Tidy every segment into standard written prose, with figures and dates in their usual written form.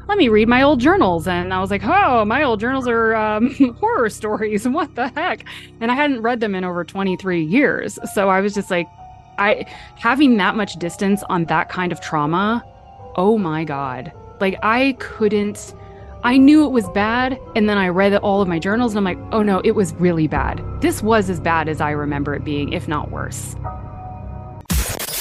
let me read my old journals. And I was like, oh, my old journals are horror stories. What the heck? And I hadn't read them in over 23 years. So I was just like, I having that much distance on that kind of trauma. Oh my God. Like I couldn't, I knew it was bad. And then I read all of my journals and I'm like, oh no, it was really bad. This was as bad as I remember it being, if not worse.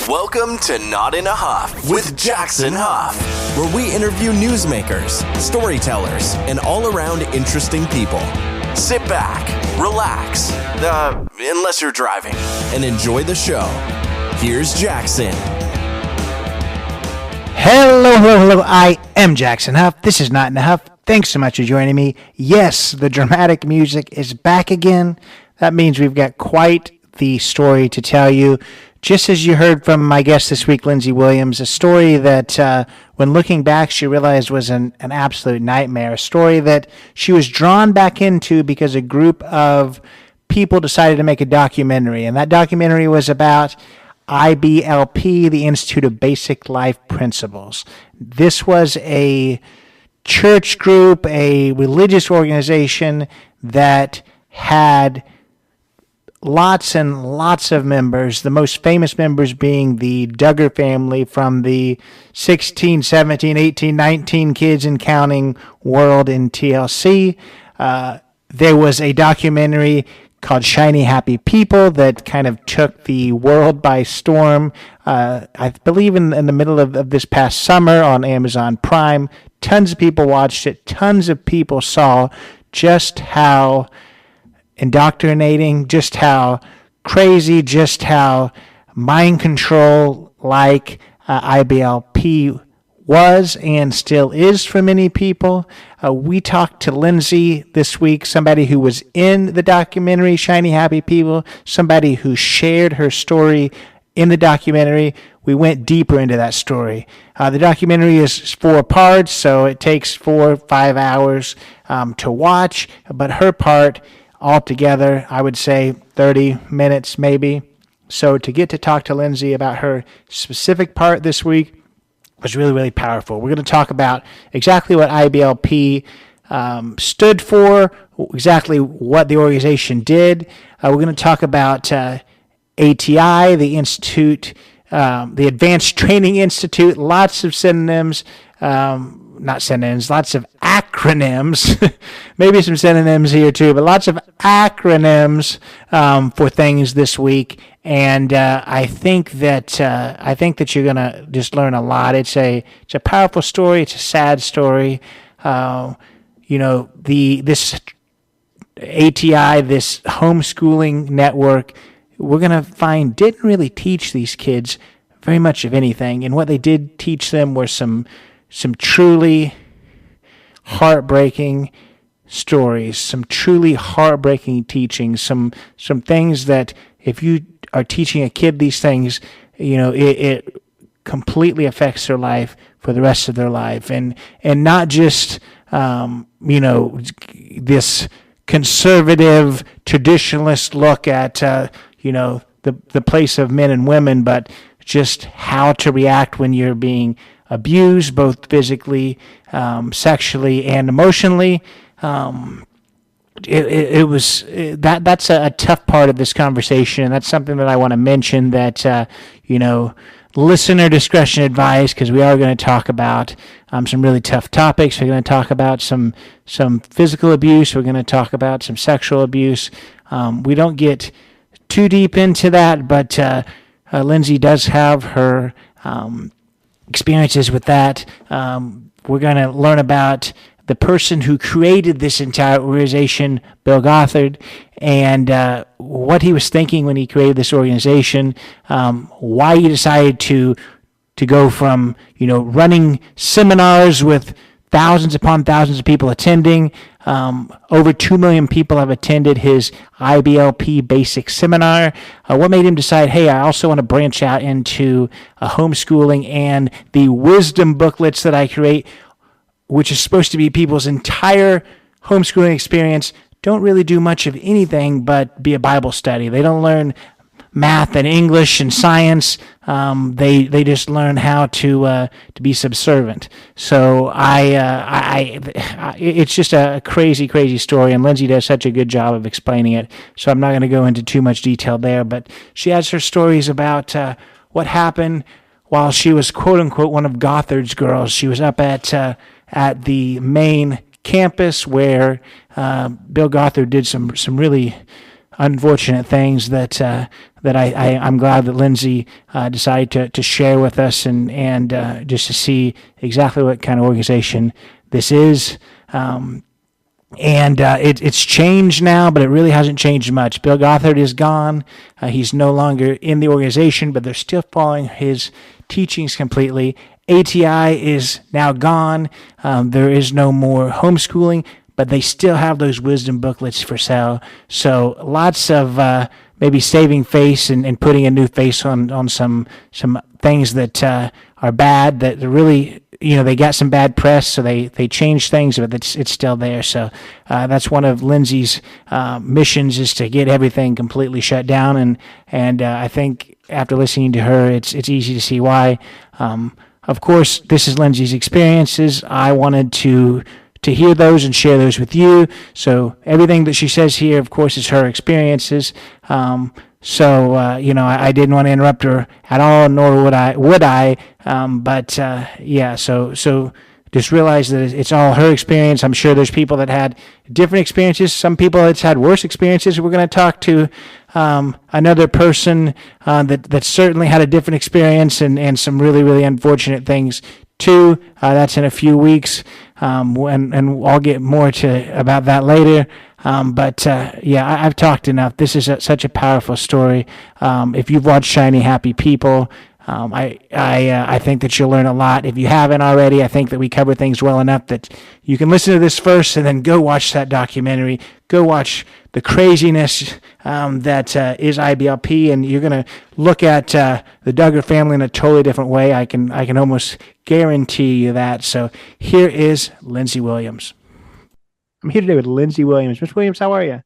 Welcome to Not in a Huff with Jackson Huff, where we interview newsmakers, storytellers, and all-around interesting people. Sit back, relax, unless you're driving, and enjoy the show. Here's Jackson. Hello. I am Jackson Huff. This is Not in a Huff. Thanks so much for joining me. Yes, the dramatic music is back again. That means we've got quite the story to tell you. Just as you heard from my guest this week, Lindsey Williams, a story that when looking back, she realized was an absolute nightmare, a story that she was drawn back into because a group of people decided to make a documentary, and that documentary was about IBLP, the Institute of Basic Life Principles. This was a church group, a religious organization that had lots and lots of members, the most famous members being the Duggar family from the 16, 17, 18, 19 kids and counting world in TLC. There was a documentary called Shiny Happy People that kind of took the world by storm. I believe in the middle of this past summer on Amazon Prime. Tons of people watched it. Tons of people saw just how indoctrinating, just how crazy, just how mind control like IBLP was and still is for many people. We talked to Lindsey this week, somebody who was in the documentary Shiny Happy People, somebody who shared her story in the documentary. We went deeper into that story. The documentary is 4 parts, so it takes 4 or 5 hours to watch, but her part altogether, I would say 30 minutes maybe. So to get to talk to Lindsey about her specific part this week was really, really powerful. We're going to talk about exactly what IBLP stood for, exactly what the organization did. We're going to talk about ATI, the Institute, the Advanced Training Institute, lots of synonyms, not synonyms, lots of acronyms, maybe some synonyms here too, but lots of acronyms for things this week. And I think that you're gonna just learn a lot. It's a powerful story. It's a sad story. This ATI, this homeschooling network, we're gonna find didn't really teach these kids very much of anything, and what they did teach them were some truly heartbreaking stories, some truly heartbreaking teachings, some things that if you are teaching a kid these things, it completely affects their life for the rest of their life, and not just this conservative traditionalist look at the place of men and women, but just how to react when you're being abused, both physically, sexually, and emotionally. That's a tough part of this conversation, and that's something that I want to mention. That listener discretion advised, because we are going to talk about some really tough topics. We're going to talk about some physical abuse. We're going to talk about some sexual abuse. We don't get too deep into that, but Lindsey does have her experiences with that. We're going to learn about the person who created this entire organization, Bill Gothard, and what he was thinking when he created this organization, why he decided to go from running seminars with thousands upon thousands of people attending. Over 2 million people have attended his IBLP basic seminar. What made him decide, hey, I also want to branch out into homeschooling and the wisdom booklets that I create, which is supposed to be people's entire homeschooling experience, don't really do much of anything but be a Bible study. They don't learn math and English and science. They just learn how to be subservient. So it's just a crazy story, and Lindsey does such a good job of explaining it. So I'm not going to go into too much detail there, but she has her stories about what happened while she was quote unquote one of Gothard's girls. She was up at the main campus where Bill Gothard did some really unfortunate things that I'm glad that Lindsey decided to share with us, and just to see exactly what kind of organization this is. It's changed now, but it really hasn't changed much. Bill Gothard is gone. He's no longer in the organization, but they're still following his teachings completely. ATI is now gone. There is no more homeschooling, but they still have those wisdom booklets for sale. So lots of maybe saving face and putting a new face on some things that are bad, that really, they got some bad press, so they changed things, but it's still there. So that's one of Lindsey's missions, is to get everything completely shut down. And I think after listening to her, it's easy to see why. Of course, this is Lindsey's experiences. I wanted to hear those and share those with you. So everything that she says here, of course, is her experiences. So I didn't want to interrupt her at all, nor would I. So just realize that it's all her experience. I'm sure there's people that had different experiences. Some people that's had worse experiences. We're going to talk to another person that certainly had a different experience and some really, really unfortunate things too. That's in a few weeks, and I'll get more about that later. I've talked enough. This is such a powerful story. If you've watched Shiny Happy People, I think that you'll learn a lot. If you haven't already, I think that we cover things well enough that you can listen to this first and then go watch that documentary. Go watch the craziness that is IBLP, and you're going to look at the Duggar family in a totally different way. I can almost guarantee you that. So here is Lindsey Williams. I'm here today with Lindsey Williams. Ms. Williams, how are you?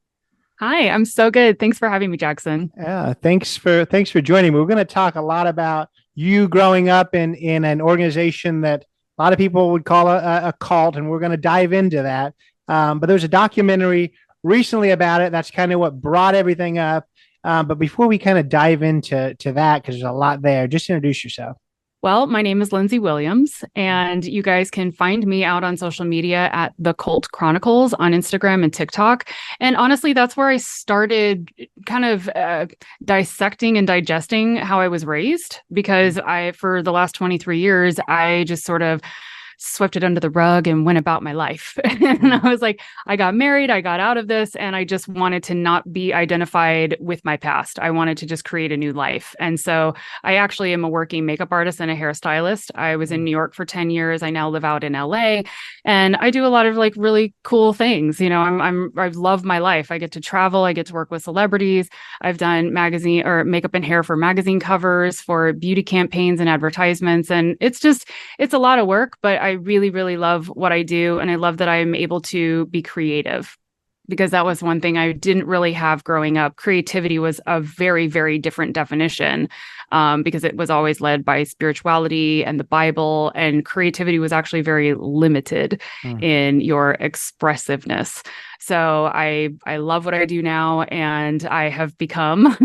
Hi, I'm so good. Thanks for having me, Jackson. Yeah, thanks for joining me. We're going to talk a lot about you growing up in an organization that a lot of people would call a cult, and we're going to dive into that. But there was a documentary recently about it. That's kind of what brought everything up. But before we kind of dive into that, because there's a lot there, just introduce yourself. Well, my name is Lindsey Williams, and you guys can find me out on social media at The Cult Chronicles on Instagram and TikTok. And honestly, that's where I started kind of dissecting and digesting how I was raised, because for the last 23 years, I just sort of swept it under the rug and went about my life. And I was like, I got married, I got out of this, and I just wanted to not be identified with my past. I wanted to just create a new life. And so I actually am a working makeup artist and a hairstylist. I was in New York for 10 years. I now live out in LA, and I do a lot of like really cool things. I love my life. I get to travel. I get to work with celebrities. I've done magazine or makeup and hair for magazine covers, for beauty campaigns and advertisements. And it's a lot of work, but I really, really love what I do. And I love that I'm able to be creative, because that was one thing I didn't really have growing up. Creativity was a very, very different definition, because it was always led by spirituality and the Bible, and creativity was actually very limited in your expressiveness. So I love what I do now, and I have become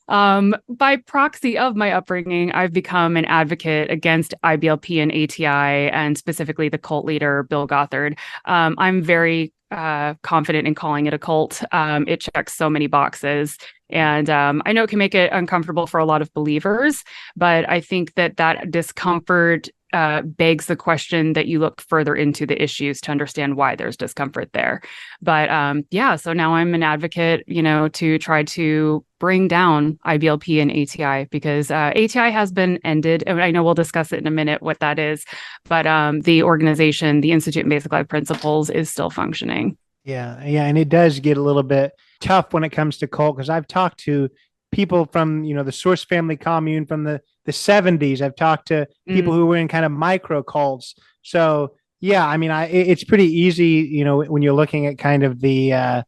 by proxy of my upbringing, I've become an advocate against IBLP and ATI, and specifically the cult leader, Bill Gothard. I'm very confident in calling it a cult. It checks so many boxes. And I know it can make it uncomfortable for a lot of believers, but I think that discomfort begs the question that you look further into the issues to understand why there's discomfort there. But so now I'm an advocate, to try to bring down IBLP and ATI, because ATI has been ended. And I know we'll discuss it in a minute what that is, but the organization, the Institute in Basic Life Principles, is still functioning. Yeah. And it does get a little bit tough when it comes to cult, because I've talked to people from, the Source family commune from the 70s. I've talked to people who were in kind of micro cults. So yeah, I mean, it's pretty easy, when you're looking at kind of the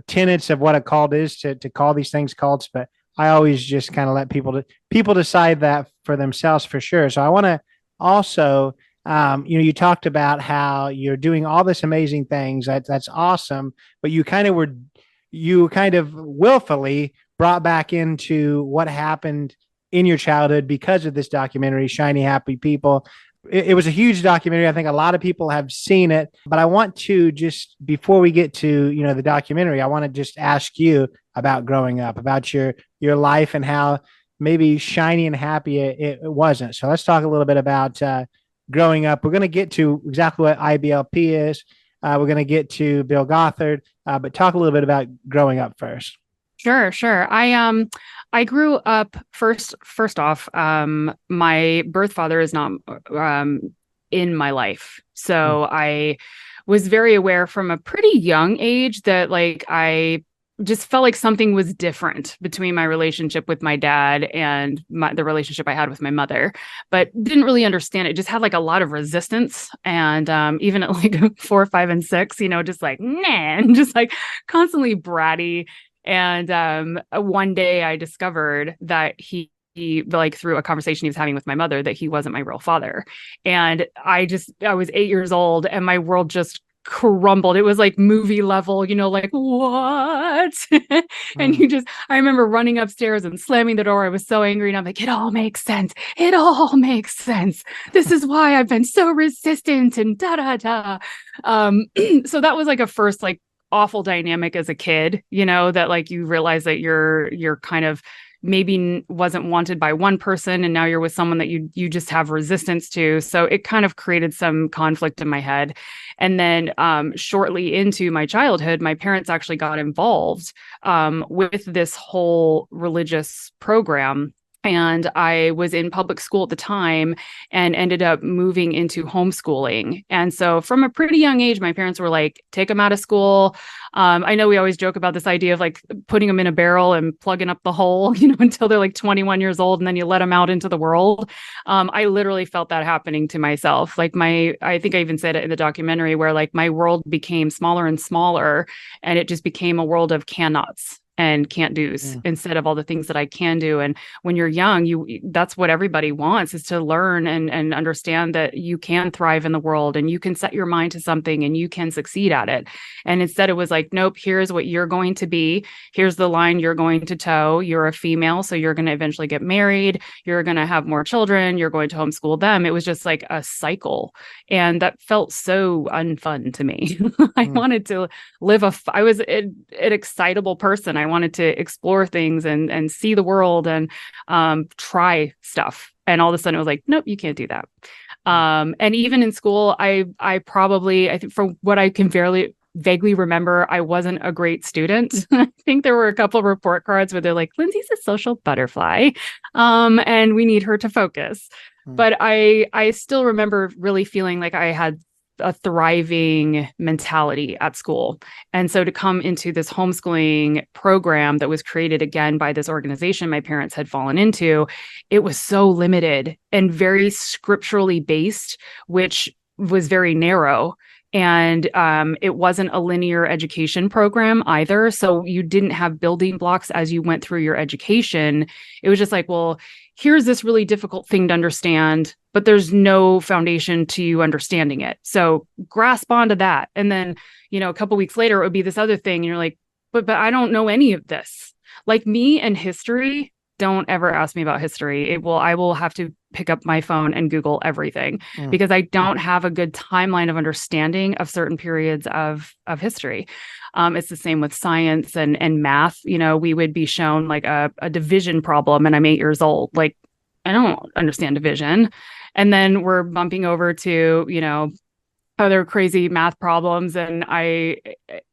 tenets of what a cult is to call these things cults. But I always just kind of let people decide that for themselves for sure. So I want to also, you talked about how you're doing all this amazing things. That's awesome, but you kind of willfully brought back into what happened in your childhood because of this documentary, Shiny Happy People. It was a huge documentary. I think a lot of people have seen it, but I want to just, before we get to, the documentary, I want to just ask you about growing up, about your life and how maybe shiny and happy it wasn't. So let's talk a little bit about growing up. We're going to get to exactly what IBLP is. We're going to get to Bill Gothard, but talk a little bit about growing up first. Sure. I grew up first off, my birth father is not in my life. So I was very aware from a pretty young age that like I just felt like something was different between my relationship with my dad and the relationship I had with my mother, but didn't really understand it. Just had like a lot of resistance. And even at like 4, 5, and 6, just like, nah, and just like constantly bratty. And one day I discovered that he like through a conversation he was having with my mother that he wasn't my real father. And I was 8 years old and my world just crumbled. It was like movie level, like what? And I remember running upstairs and slamming the door. I was so angry and I'm like, it all makes sense. It all makes sense. This is why I've been so resistant and da. So that was like a first like awful dynamic as a kid, that like you realize that you're kind of maybe wasn't wanted by one person and now you're with someone that you just have resistance to. So it kind of created some conflict in my head. And then shortly into my childhood, my parents actually got involved with this whole religious program. And I was in public school at the time and ended up moving into homeschooling. And so from a pretty young age, my parents were like, take them out of school. I know we always joke about this idea of like putting them in a barrel and plugging up the hole, until they're like 21 years old and then you let them out into the world. I literally felt that happening to myself. Like I think I even said it in the documentary where like my world became smaller and smaller and it just became a world of cannots and can't do's instead of all the things that I can do. And when you're young, that's what everybody wants, is to learn and understand that you can thrive in the world and you can set your mind to something and you can succeed at it. And instead it was like, nope, here's what you're going to be. Here's the line you're going to toe. You're a female, so you're going to eventually get married. You're going to have more children. You're going to homeschool them. It was just like a cycle. And that felt so unfun to me. I wanted to live I was an excitable person. I wanted to explore things and see the world and try stuff. And all of a sudden it was like, nope, you can't do that. And even in school, I think for what I can vaguely remember, I wasn't a great student. I think there were a couple of report cards where they're like, Lindsay's a social butterfly, and we need her to focus. But I still remember really feeling like I had a thriving mentality at school. And so to come into this homeschooling program that was created again by this organization my parents had fallen into, it was so limited and very scripturally based, which was very narrow. And it wasn't a linear education program either. So you didn't have building blocks as you went through your education. It was just like, well, here's this really difficult thing to understand, but there's no foundation to you understanding it. So grasp onto that. And then, a couple of weeks later, it would be this other thing. And you're like, but I don't know any of this. Like me and history, don't ever ask me about history. I will have to pick up my phone and Google everything because I don't have a good timeline of understanding of certain periods of history. It's the same with science and math. We would be shown like a division problem and I'm 8 years old. Like, I don't understand division. And then we're bumping over to, other crazy math problems. And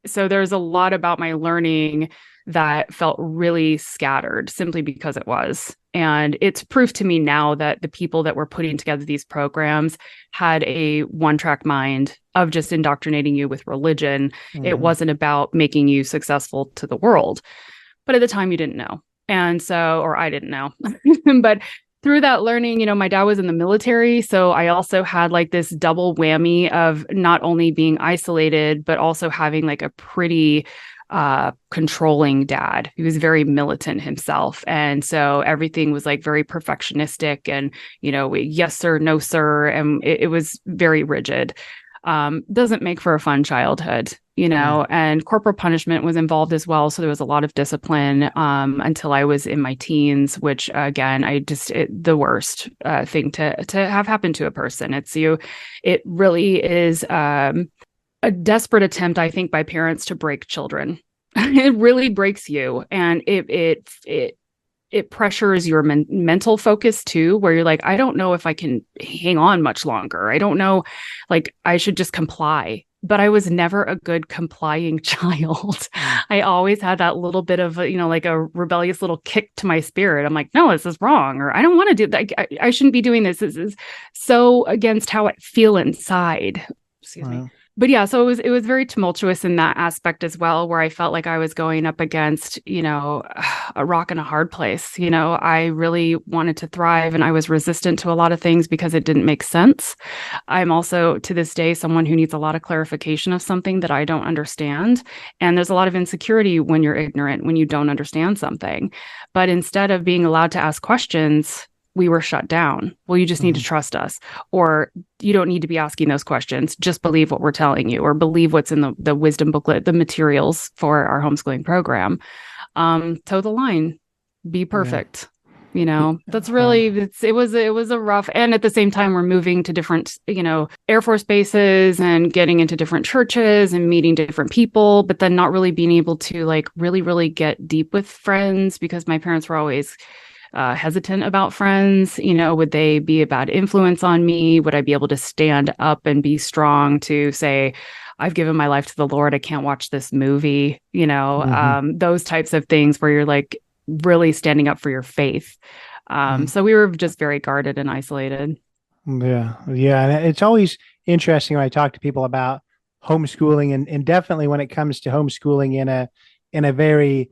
so there's a lot about my learning that felt really scattered simply because it was. And it's proof to me now that the people that were putting together these programs had a one-track mind of just indoctrinating you with religion. It wasn't about making you successful to the world. But at the time you didn't know. And so, or I didn't know, but through that learning, my dad was in the military. So I also had like this double whammy of not only being isolated, but also having like a pretty controlling dad. He was very militant himself. And so everything was like very perfectionistic and, yes, sir, no, sir. And it was very rigid. Doesn't make for a fun childhood, and corporal punishment was involved as well. So there was a lot of discipline until I was in my teens, which again, the worst thing to have happen to a person. It really is a desperate attempt, I think, by parents to break children. It really breaks you. And it pressures your mental focus too, where you're like, I don't know if I can hang on much longer. I don't know, like I should just comply. But I was never a good complying child. I always had that little bit of, like a rebellious little kick to my spirit. I'm like, no, this is wrong. Or I don't want to do that. I shouldn't be doing this. This is so against how I feel inside. Excuse me. But yeah, so it was very tumultuous in that aspect as well, where I felt like I was going up against, a rock and a hard place. I really wanted to thrive and I was resistant to a lot of things because it didn't make sense. I'm also to this day someone who needs a lot of clarification of something that I don't understand. And there's a lot of insecurity when you're ignorant, when you don't understand something. But instead of being allowed to ask questions, we were shut down. Well, you just need to trust us, or you don't need to be asking those questions. Just believe what we're telling you, or believe what's in the wisdom booklet, the materials for our homeschooling program. Toe the line, be perfect. That's really, it was a rough, and at the same time, we're moving to different, Air Force bases and getting into different churches and meeting different people, but then not really being able to like really, really get deep with friends because my parents were always hesitant about friends. Would they be a bad influence on me? Would I be able to stand up and be strong to say, I've given my life to the Lord, I can't watch this movie, those types of things where you're like really standing up for your faith. So we were just very guarded and isolated. Yeah. And it's always interesting when I talk to people about homeschooling and definitely when it comes to homeschooling in a very,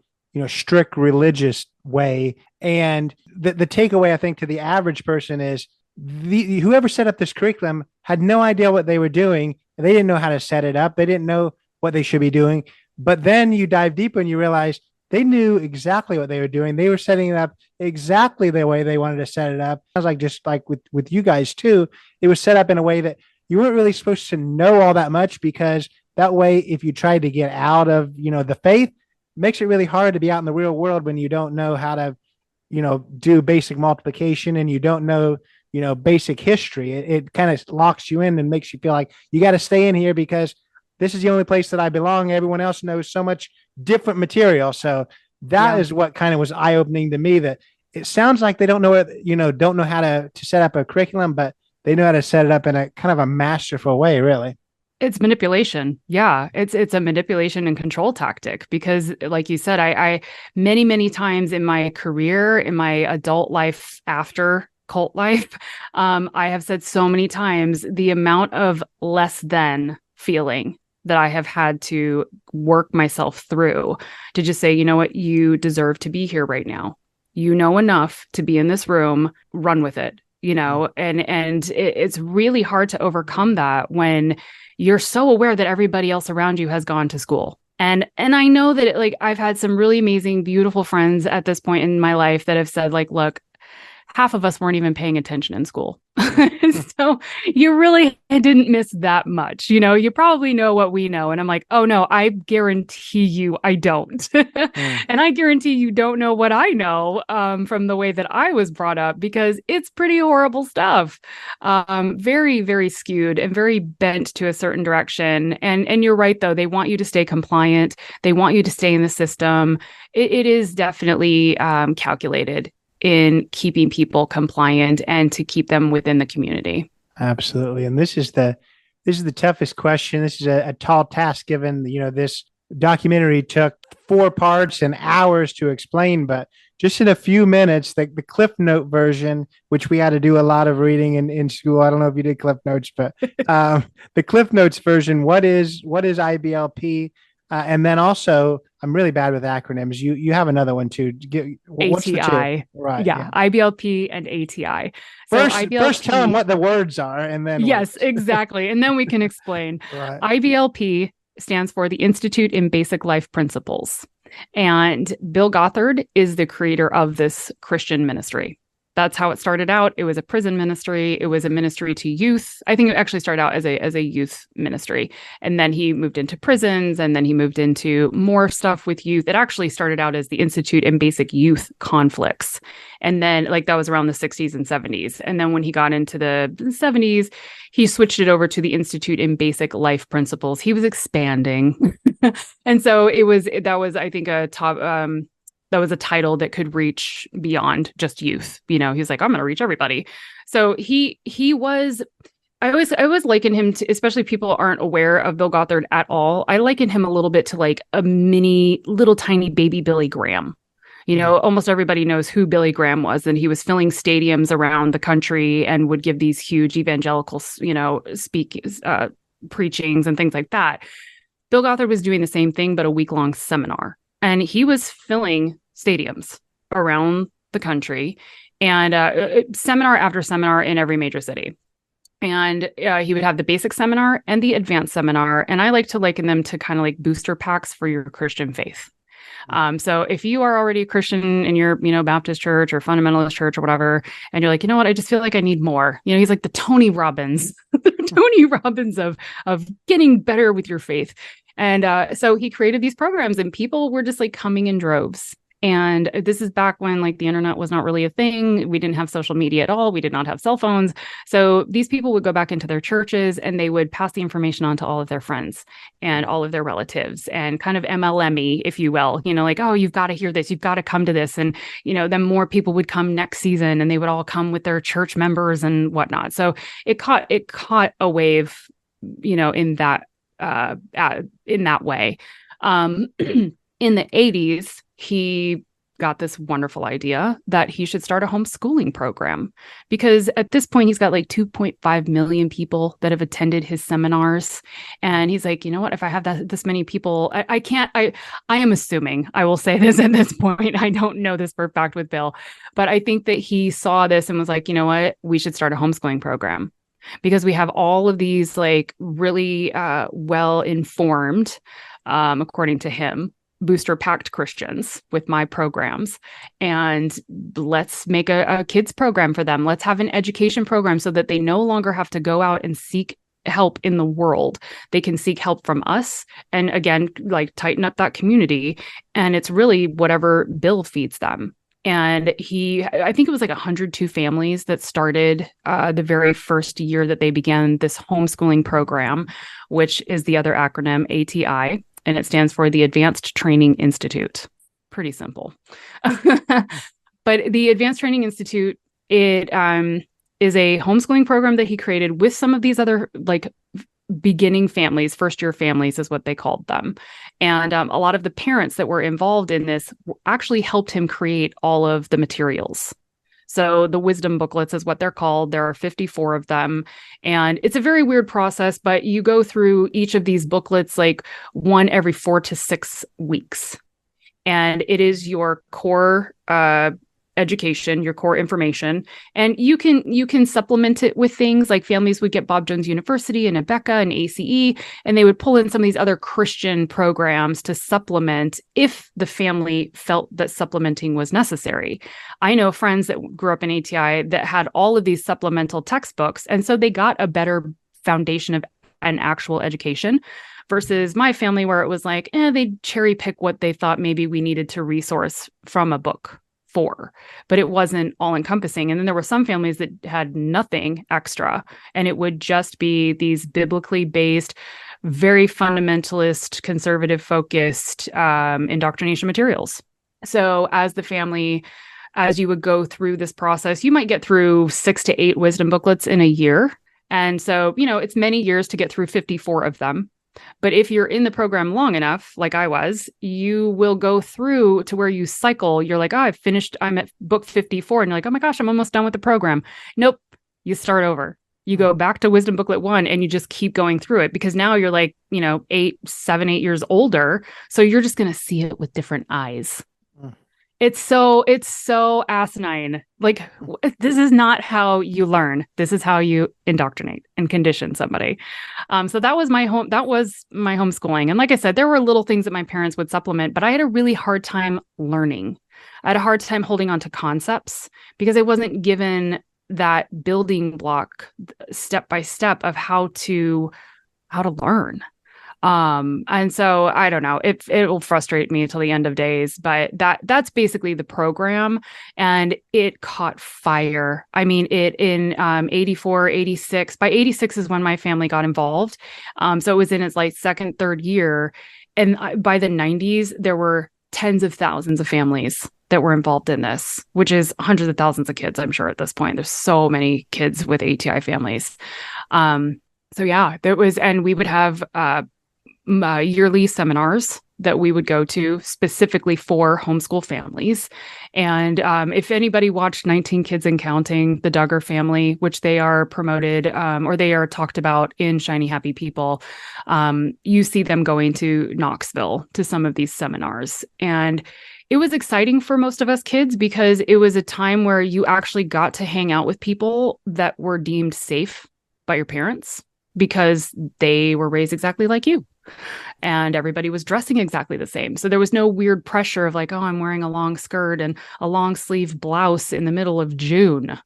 strict religious way. And the takeaway, I think, to the average person is whoever set up this curriculum had no idea what they were doing. They didn't know how to set it up. They didn't know what they should be doing. But then you dive deeper and you realize they knew exactly what they were doing. They were setting it up exactly the way they wanted to set it up. Sounds like just like with you guys too, it was set up in a way that you weren't really supposed to know all that much, because that way, if you tried to get out of, the faith, it makes it really hard to be out in the real world when you don't know how to, do basic multiplication and you don't know, basic history. It kind of locks you in and makes you feel like you got to stay in here because this is the only place that I belong. Everyone else knows so much different material. So that is what kind of was eye-opening to me, that it sounds like they don't know, don't know how to set up a curriculum, but they know how to set it up in a kind of a masterful way, really. It's manipulation. Yeah, it's a manipulation and control tactic because, like you said, I many, many times in my career, in my adult life after cult life, I have said so many times the amount of less than feeling that I have had to work myself through to just say, you know what, you deserve to be here right now. You know enough to be in this room, run with it, and it's really hard to overcome that when you're so aware that everybody else around you has gone to school. And I know that I've had some really amazing, beautiful friends at this point in my life that have said look, half of us weren't even paying attention in school. So you really didn't miss that much. You probably know what we know. And I'm like, oh no, I guarantee you I don't. And I guarantee you don't know what I know from the way that I was brought up, because it's pretty horrible stuff. Very, very skewed and very bent to a certain direction. And you're right, though. They want you to stay compliant. They want you to stay in the system. It is definitely calculated in keeping people compliant and to keep them within the community. Absolutely. And this is the toughest question. This is a tall task, given, this documentary took 4 parts and hours to explain, but just in a few minutes, the Cliff Note version, which we had to do a lot of reading in school. I don't know if you did Cliff Notes, but the Cliff Notes version, what is IBLP? And then also, I'm really bad with acronyms. You have another one too. What's ATI. Right. Yeah. IBLP and ATI. So first tell them what the words are, and then yes, exactly. And then we can explain. Right. IBLP stands for the Institute in Basic Life Principles. And Bill Gothard is the creator of this Christian ministry. That's how it started out. It was a prison ministry. It was a ministry to youth. I think it actually started out as a youth ministry. And then he moved into prisons, and then he moved into more stuff with youth. It actually started out as the Institute in Basic Youth Conflicts. And then that was around the 60s and 70s. And then when he got into the 70s, he switched it over to the Institute in Basic Life Principles. He was expanding. And so that was, I think, a top, that was a title that could reach beyond just youth. He's like, I'm going to reach everybody. So he was, I always liken him to, especially people aren't aware of Bill Gothard at all. I liken him a little bit to like a mini, little tiny baby Billy Graham. Almost everybody knows who Billy Graham was, and he was filling stadiums around the country and would give these huge evangelical, preachings and things like that. Bill Gothard was doing the same thing, but a week-long seminar, and he was filling stadiums around the country, and seminar after seminar in every major city. And he would have the basic seminar and the advanced seminar, and I like to liken them to kind of like booster packs for your Christian faith. So if you are already a Christian in your, Baptist church or fundamentalist church or whatever, and you're like, you know what, I just feel like I need more. He's like the Tony Robbins, Tony Robbins of getting better with your faith. And so he created these programs, and people were just like coming in droves. And this is back when the internet was not really a thing. We didn't have social media at all. We did not have cell phones. So these people would go back into their churches, and they would pass the information on to all of their friends and all of their relatives, and kind of MLM-y, if you will, oh, you've got to hear this. You've got to come to this. And, then more people would come next season, and they would all come with their church members and whatnot. So it caught a wave, in that way. In the 80s, he got this wonderful idea that he should start a homeschooling program, because at this point he's got 2.5 million people that have attended his seminars. And he's like, you know what, if I have this many people, I am assuming, I will say this at this point, I don't know this for a fact with Bill, but I think that he saw this and was like, you know what, we should start a homeschooling program, because we have all of these really well-informed, according to him, booster packed Christians with my programs, and let's make a kids program for them. Let's have an education program so that they no longer have to go out and seek help in the world. They can seek help from us, and again, tighten up that community. And it's really whatever Bill feeds them. And I think it was 102 families that started the very first year that they began this homeschooling program, which is the other acronym ATI. And it stands for the Advanced Training Institute. Pretty simple. But the Advanced Training Institute, it is a homeschooling program that he created with some of these other beginning families, first-year families is what they called them. And a lot of the parents that were involved in this actually helped him create all of the materials. So the wisdom booklets is what they're called. There are 54 of them. And it's a very weird process, but you go through each of these booklets one every 4 to 6 weeks. And it is your core education, your core information. And you can supplement it with things like families would get Bob Jones University and Abeka and ACE, and they would pull in some of these other Christian programs to supplement if the family felt that supplementing was necessary. I know friends that grew up in ATI that had all of these supplemental textbooks, and so they got a better foundation of an actual education, versus my family where it was they'd cherry pick what they thought maybe we needed to resource from a book for, but it wasn't all encompassing. And then there were some families that had nothing extra, and it would just be these biblically based, very fundamentalist, conservative focused indoctrination materials. So as you would go through this process, you might get through 6 to 8 wisdom booklets in a year. And so, it's many years to get through 54 of them. But if you're in the program long enough, like I was, you will go through to where you cycle. You're like, oh, I've finished. I'm at book 54. And you're like, oh my gosh, I'm almost done with the program. Nope. You start over. You go back to wisdom booklet 1 and you just keep going through it, because now you're 8 years older. So you're just going to see it with different eyes. It's so asinine. Like this is not how you learn. This is how you indoctrinate and condition somebody. So that was my homeschooling. And like I said, there were little things that my parents would supplement, but I had a really hard time learning. I had a hard time holding on to concepts because I wasn't given that building block step by step of how to learn. And so I don't know, it will frustrate me until the end of days, but that's basically the program, and it caught fire. I mean, it in 84, 86, by 86 is when my family got involved. So it was in its like second, third year. And by the 90s, there were tens of thousands of families that were involved in this, which is hundreds of thousands of kids, I'm sure at this point. There's so many kids with ATI families. So yeah, there was, and we would have yearly seminars that we would go to specifically for homeschool families. And if anybody watched 19 Kids and Counting, the Duggar family, which they are promoted or they are talked about in Shiny Happy People, you see them going to Knoxville to some of these seminars. And it was exciting for most of us kids because it was a time where you actually got to hang out with people that were deemed safe by your parents because they were raised exactly like you. And everybody was dressing exactly the same. So there was no weird pressure of like, oh, I'm wearing a long skirt and a long sleeve blouse in the middle of June,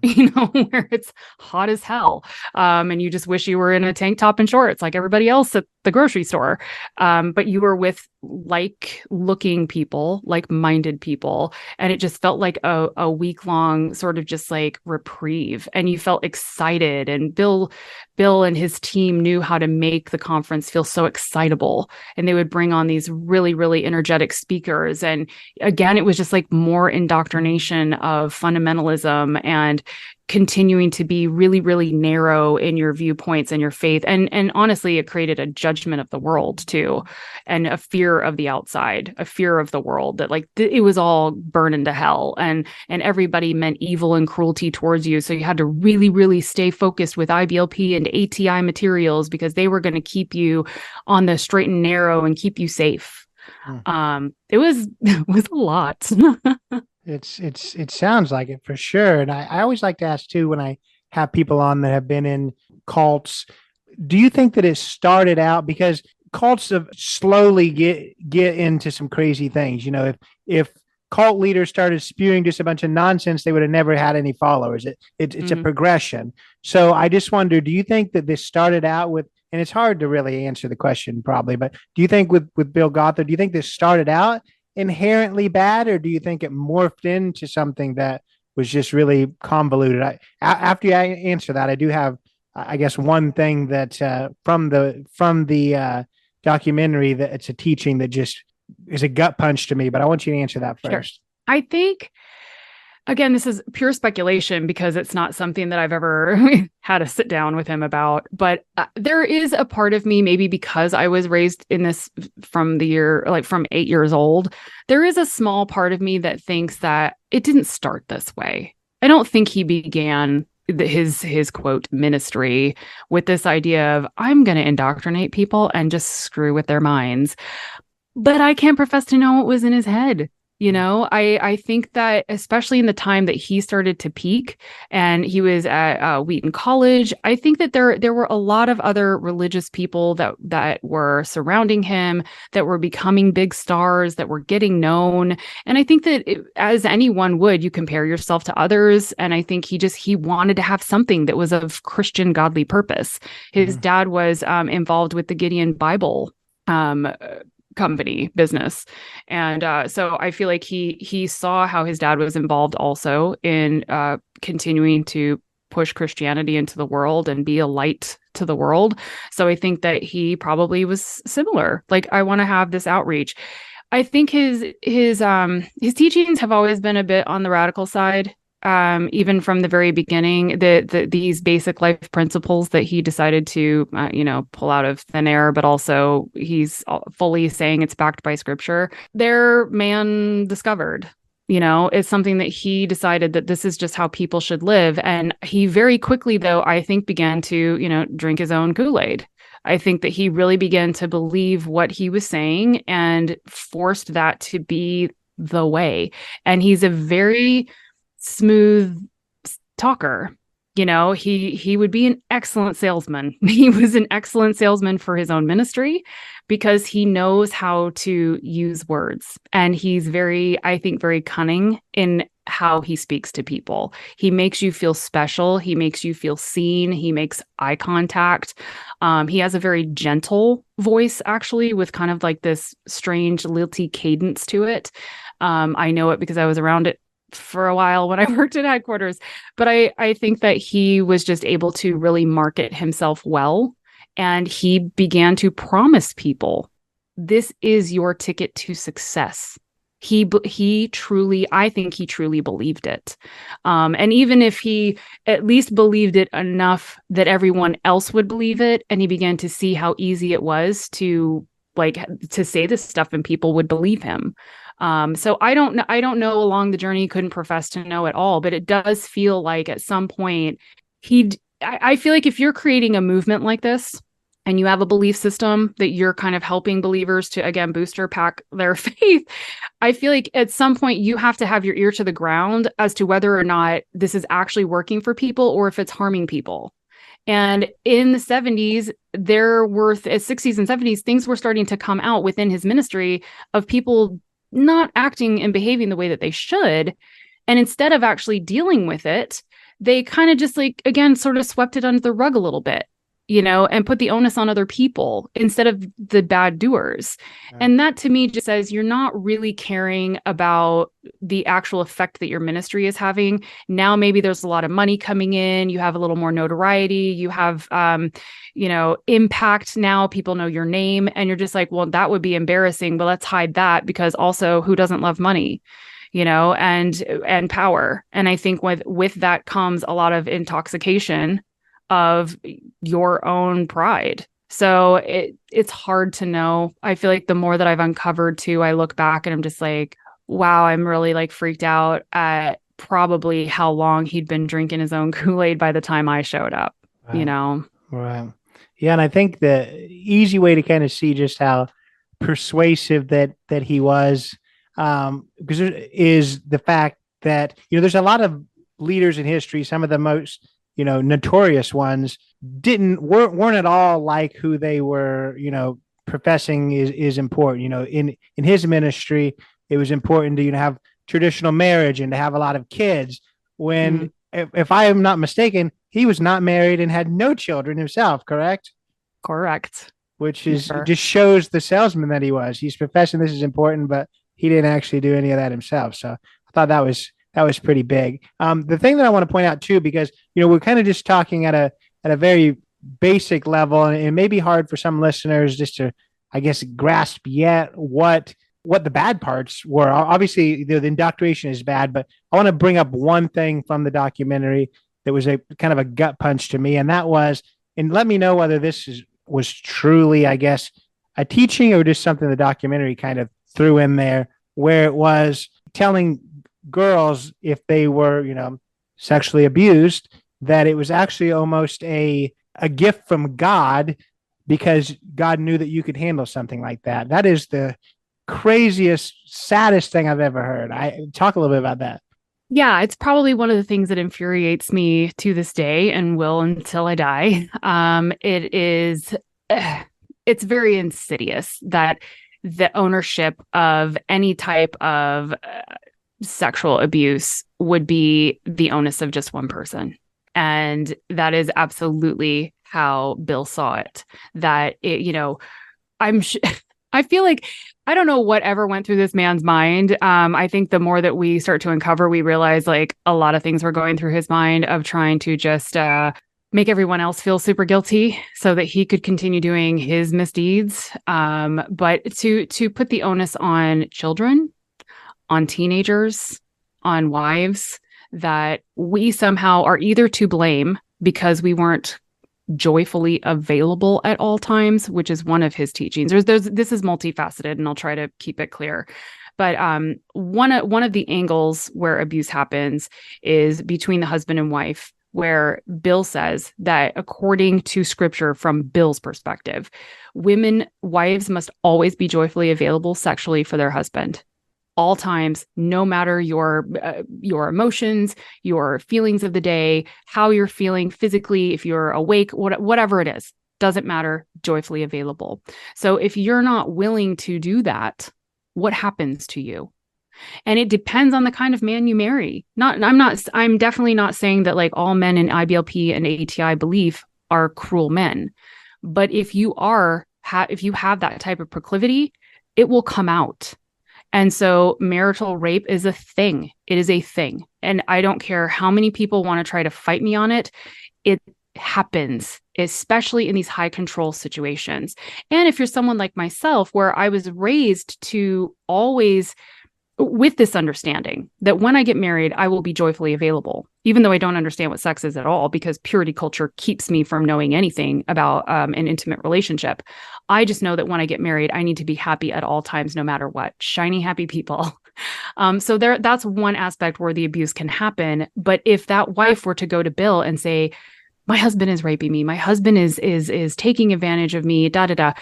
where it's hot as hell. And you just wish you were in a tank top and shorts like everybody else at the grocery store. But you were with like-looking people, like-minded people. And it just felt like a week-long sort of just like reprieve. And you felt excited. And Bill and his team knew how to make the conference feel so excitable. And they would bring on these really, really energetic speakers. And again, it was just like more indoctrination of fundamentalism and continuing to be really, really narrow in your viewpoints and your faith. And honestly, it created a judgment of the world too, and a fear of the outside, a fear of the world that like it was all burned to hell, and everybody meant evil and cruelty towards you. So you had to really, really stay focused with IBLP and ATI materials because they were going to keep you on the straight and narrow and keep you safe. It was a lot. It sounds like it for sure. And I always like to ask too, when I have people on that have been in cults, do you think that it started out because cults have slowly get into some crazy things? If cult leaders started spewing just a bunch of nonsense, they would have never had any followers. It's a progression. So I just wonder, do you think that this started out with, and it's hard to really answer the question probably, but do you think with Bill Gothard, do you think this started out inherently bad, or do you think it morphed into something that was just really convoluted? After you answer that, I do have, I guess, one thing that from the documentary that it's a teaching that just is a gut punch to me, but I want you to answer that first. Sure. I think, again, this is pure speculation because it's not something that I've ever had a sit down with him about. But there is a part of me, maybe because I was raised in this from 8 years old, there is a small part of me that thinks that it didn't start this way. I don't think he began his quote ministry with this idea of I'm going to indoctrinate people and just screw with their minds. But I can't profess to know what was in his head. I think that especially in the time that he started to peak and he was at Wheaton College, I think that there were a lot of other religious people that were surrounding him, that were becoming big stars, that were getting known. And I think that as anyone would, you compare yourself to others. And I think he wanted to have something that was of Christian godly purpose. His dad was involved with the Gideon Bible company business. And so I feel like he saw how his dad was involved also in continuing to push Christianity into the world and be a light to the world. So I think that he probably was similar. Like, I want to have this outreach. I think his teachings have always been a bit on the radical side. Even from the very beginning, these basic life principles that he decided to, pull out of thin air, but also he's fully saying it's backed by scripture. They're man discovered. It's something that he decided that this is just how people should live. And he very quickly, though, I think began to, drink his own Kool-Aid. I think that he really began to believe what he was saying and forced that to be the way. And he's a very smooth talker. He would be an excellent salesman. He was an excellent salesman for his own ministry because he knows how to use words. And he's I think, very cunning in how he speaks to people. He makes you feel special. He makes you feel seen. He makes eye contact. He has a very gentle voice, actually, with kind of like this strange lilty cadence to it. I know it because I was around it for a while when I worked at headquarters, but I think that he was just able to really market himself well. And he began to promise people, this is your ticket to success. He truly, I think he truly believed it. And even if he at least believed it enough that everyone else would believe it, and he began to see how easy it was to say this stuff and people would believe him. So I don't know along the journey, couldn't profess to know at all, but it does feel like at some point I feel like if you're creating a movement like this and you have a belief system that you're kind of helping believers to, again, booster pack their faith, I feel like at some point you have to have your ear to the ground as to whether or not this is actually working for people or if it's harming people. And in the 70s, 60s and 70s, things were starting to come out within his ministry of people not acting and behaving the way that they should. And instead of actually dealing with it, they kind of just again, sort of swept it under the rug a little bit, and put the onus on other people instead of the bad doers. Yeah. And that to me just says you're not really caring about the actual effect that your ministry is having. Now, maybe there's a lot of money coming in. You have a little more notoriety. You have, impact now. People know your name and you're just like, well, that would be embarrassing, but let's hide that because also who doesn't love money? And power. And I think with that comes a lot of intoxication of your own pride. So it's hard to know. I feel like the more that I've uncovered too, I look back and I'm just like, wow, I'm really freaked out at probably how long he'd been drinking his own Kool-Aid by the time I showed up, Right. Yeah. And I think the easy way to kind of see just how persuasive that he was, because there is the fact that, there's a lot of leaders in history, some of the most, notorious ones weren't at all like who they were, professing is important. In his ministry, it was important to, have traditional marriage and to have a lot of kids. When, if I am not mistaken, he was not married and had no children himself, correct? Correct. Which is just shows the salesman that he was. He's professing this is important, but he didn't actually do any of that himself. So I thought that was pretty big. The thing that I want to point out too, because we're kind of just talking at a very basic level, and it may be hard for some listeners just to, I guess, grasp yet what the bad parts were. Obviously, the indoctrination is bad, but I want to bring up one thing from the documentary that was a kind of a gut punch to me, and that was, and let me know whether this was truly, I guess, a teaching or just something the documentary kind of threw in there, where it was telling girls if they were, sexually abused, that it was actually almost a gift from God because God knew that you could handle something like that. That is the craziest, saddest thing I've ever heard. Talk a little bit about that. Yeah, it's probably one of the things that infuriates me to this day and will until I die. It's very insidious that the ownership of any type of sexual abuse would be the onus of just one person. And that is absolutely how Bill saw it. That I feel like, I don't know whatever went through this man's mind. I think the more that we start to uncover, we realize a lot of things were going through his mind of trying to just make everyone else feel super guilty so that he could continue doing his misdeeds. But to put the onus on children, on teenagers, on wives, that we somehow are either to blame because we weren't joyfully available at all times, which is one of his teachings. This is multifaceted, and I'll try to keep it clear. But one of the angles where abuse happens is between the husband and wife, where Bill says that according to scripture, from Bill's perspective, wives must always be joyfully available sexually for their husband. all times, no matter your emotions, your feelings of the day, how you're feeling physically, if you're awake, whatever it is, doesn't matter, joyfully available. So if you're not willing to do that, what happens to you? And it depends on the kind of man you marry. I'm definitely not saying that like all men in IBLP and ATI belief are cruel men. But if you have that type of proclivity, it will come out. And so marital rape is a thing. It is a thing. And I don't care how many people want to try to fight me on it. It happens, especially in these high control situations. And if you're someone like myself, where I was raised to always with this understanding that when I get married, I will be joyfully available, even though I don't understand what sex is at all, because purity culture keeps me from knowing anything about an intimate relationship. I just know that when I get married, I need to be happy at all times, no matter what. Shiny, happy people. So that's one aspect where the abuse can happen. But if that wife were to go to Bill and say, my husband is raping me, my husband is taking advantage of me, da, da, da.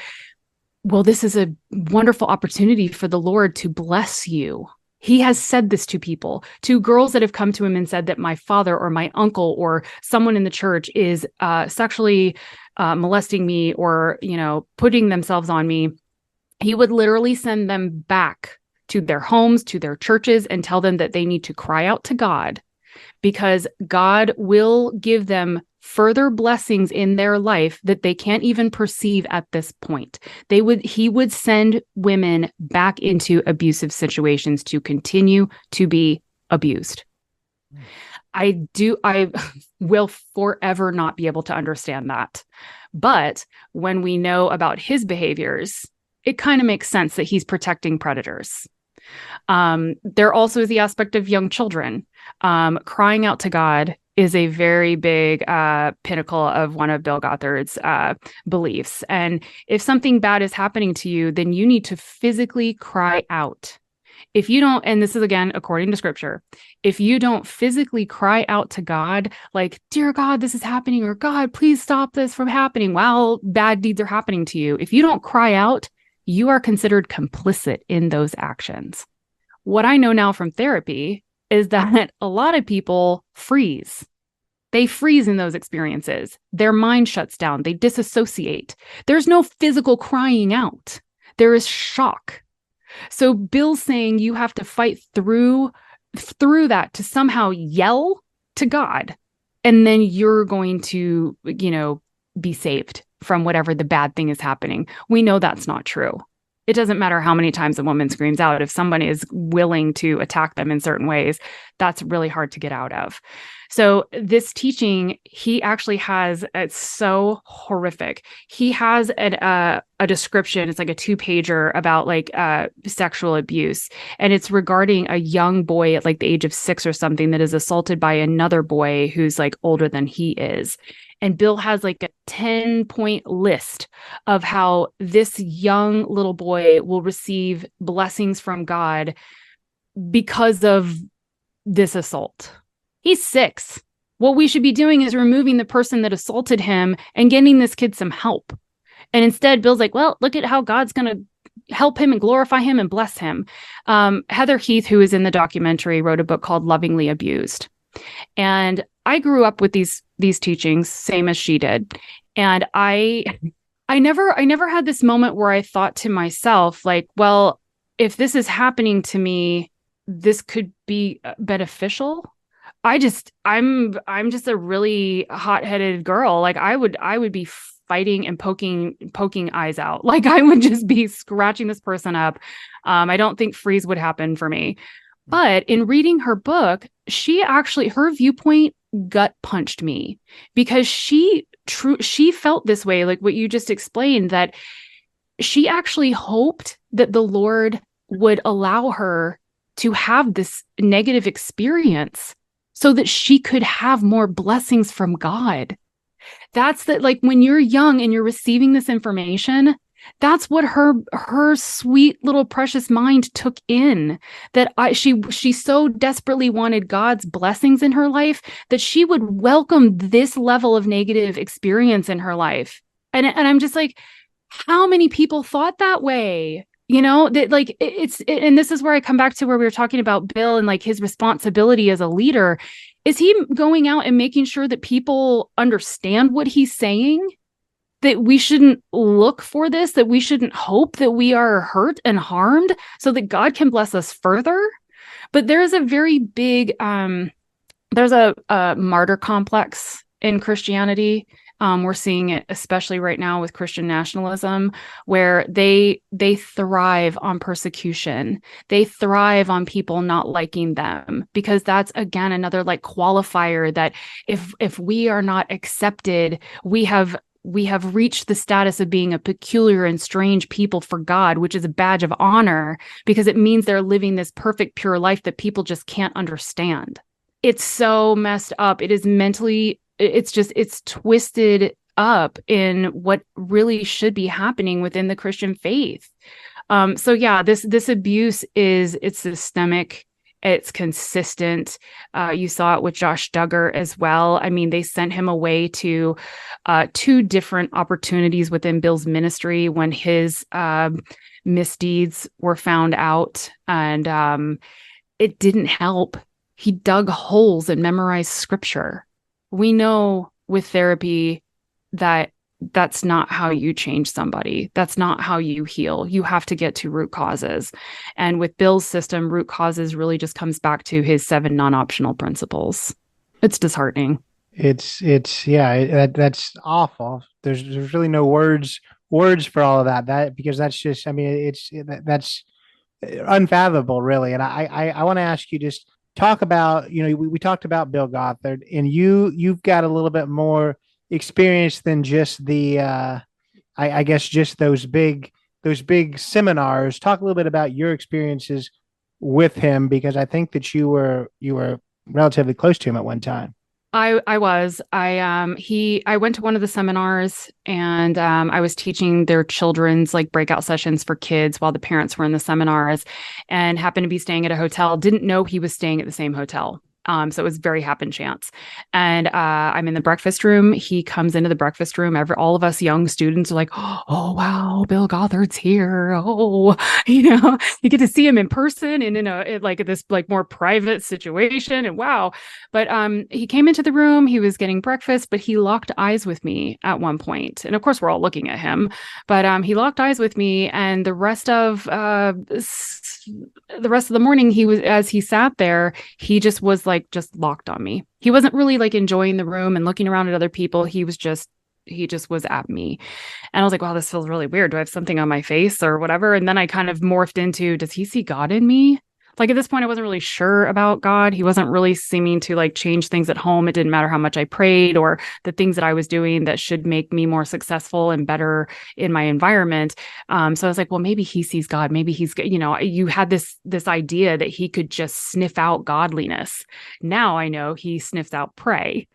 Well, this is a wonderful opportunity for the Lord to bless you. He has said this to people, to girls that have come to him and said that my father or my uncle or someone in the church is sexually molesting me or, putting themselves on me. He would literally send them back to their homes, to their churches, and tell them that they need to cry out to God, because God will give them further blessings in their life that they can't even perceive at this point. He would send women back into abusive situations to continue to be abused. I will forever not be able to understand that. But when we know about his behaviors, it kind of makes sense that he's protecting predators. There also is the aspect of young children. Crying out to God is a very big pinnacle of one of Bill Gothard's beliefs. And if something bad is happening to you, then you need to physically cry out. If you don't, and this is again, according to scripture, if you don't physically cry out to God, like, dear God, this is happening, or God, please stop this from happening while bad deeds are happening to you. If you don't cry out, you are considered complicit in those actions. What I know now from therapy is that a lot of people freeze. They freeze in those experiences. Their mind shuts down. They disassociate. There's no physical crying out. There is shock. So Bill's saying you have to fight through that to somehow yell to God, and then you're going to, be saved from whatever the bad thing is happening. We know that's not true. It doesn't matter how many times a woman screams out. If someone is willing to attack them in certain ways, that's really hard to get out of. So this teaching, he actually has, it's so horrific. He has a description. It's like a 2-pager about like sexual abuse. And it's regarding a young boy at like the age of 6 or something that is assaulted by another boy who's like older than he is. And Bill has like a 10-point list of how this young little boy will receive blessings from God because of this assault. He's 6. What we should be doing is removing the person that assaulted him and getting this kid some help. And instead, Bill's like, well, look at how God's going to help him and glorify him and bless him. Heather Heath, who is in the documentary, wrote a book called Lovingly Abused. And I grew up with these teachings, same as she did. And I never had this moment where I thought to myself, like, well, if this is happening to me, this could be beneficial. I'm just a really hot-headed girl. Like I would be fighting and poking eyes out. Like I would just be scratching this person up. I don't think freeze would happen for me. But in reading her book, her viewpoint gut punched me, because she felt this way, like what you just explained, that she actually hoped that the Lord would allow her to have this negative experience so that she could have more blessings from God. That's like when you're young and you're receiving this information, that's what her sweet little precious mind took in, that she so desperately wanted God's blessings in her life that she would welcome this level of negative experience in her life. And I'm just like, how many people thought that way? that like and this is where I come back to where we were talking about Bill and like his responsibility as a leader. Is he going out and making sure that people understand what he's saying? That we shouldn't look for this, that we shouldn't hope that we are hurt and harmed so that God can bless us further. But there's a very big, there's a martyr complex in Christianity. We're seeing it especially right now with Christian nationalism, where they thrive on persecution. They thrive on people not liking them, because that's, again, another like qualifier that if we are not accepted, we have reached the status of being a peculiar and strange people for God, which is a badge of honor, because it means they're living this perfect, pure life that people just can't understand. It's so messed up. It is mentally, it's twisted up in what really should be happening within the Christian faith. So yeah, this abuse it's systemic. It's consistent. You saw it with Josh Duggar as well. I mean, they sent him away to 2 different opportunities within Bill's ministry when his misdeeds were found out, and it didn't help. He dug holes and memorized scripture. We know with therapy that that's not how you change somebody. That's not how you heal. You have to get to root causes. And with Bill's system, root causes really just comes back to his 7 non-optional principles. It's disheartening. That's awful. There's really no words for all of that, because that's just, I mean, that's unfathomable, really. And I want to ask you, just talk about, we talked about Bill Gothard, and you've got a little bit more experience than just the I guess just those big seminars. Talk a little bit about your experiences with him, because I think that you were relatively close to him at one time. I was. I went to one of the seminars, and I was teaching their children's like breakout sessions for kids while the parents were in the seminars, and happened to be staying at a hotel. Didn't know he was staying at the same hotel. So it was very happen chance. And I'm in the breakfast room. He comes into the breakfast room. All of us young students are like, oh, wow, Bill Gothard's here. Oh, you get to see him in person and in this like more private situation. And wow. But he came into the room. He was getting breakfast, but he locked eyes with me at one point. And of course, we're all looking at him. But he locked eyes with me. And the rest of the morning, as he sat there, he just was just locked on me. He wasn't really like enjoying the room and looking around at other people. He just was at me. And I was like, wow, this feels really weird. Do I have something on my face or whatever? And then I kind of morphed into, does he see God in me? Like at this point, I wasn't really sure about God. He wasn't really seeming to like change things at home. It didn't matter how much I prayed or the things that I was doing that should make me more successful and better in my environment. So I was like, well, maybe he sees God. Maybe he's, you had this idea that he could just sniff out godliness. Now I know he sniffs out prey.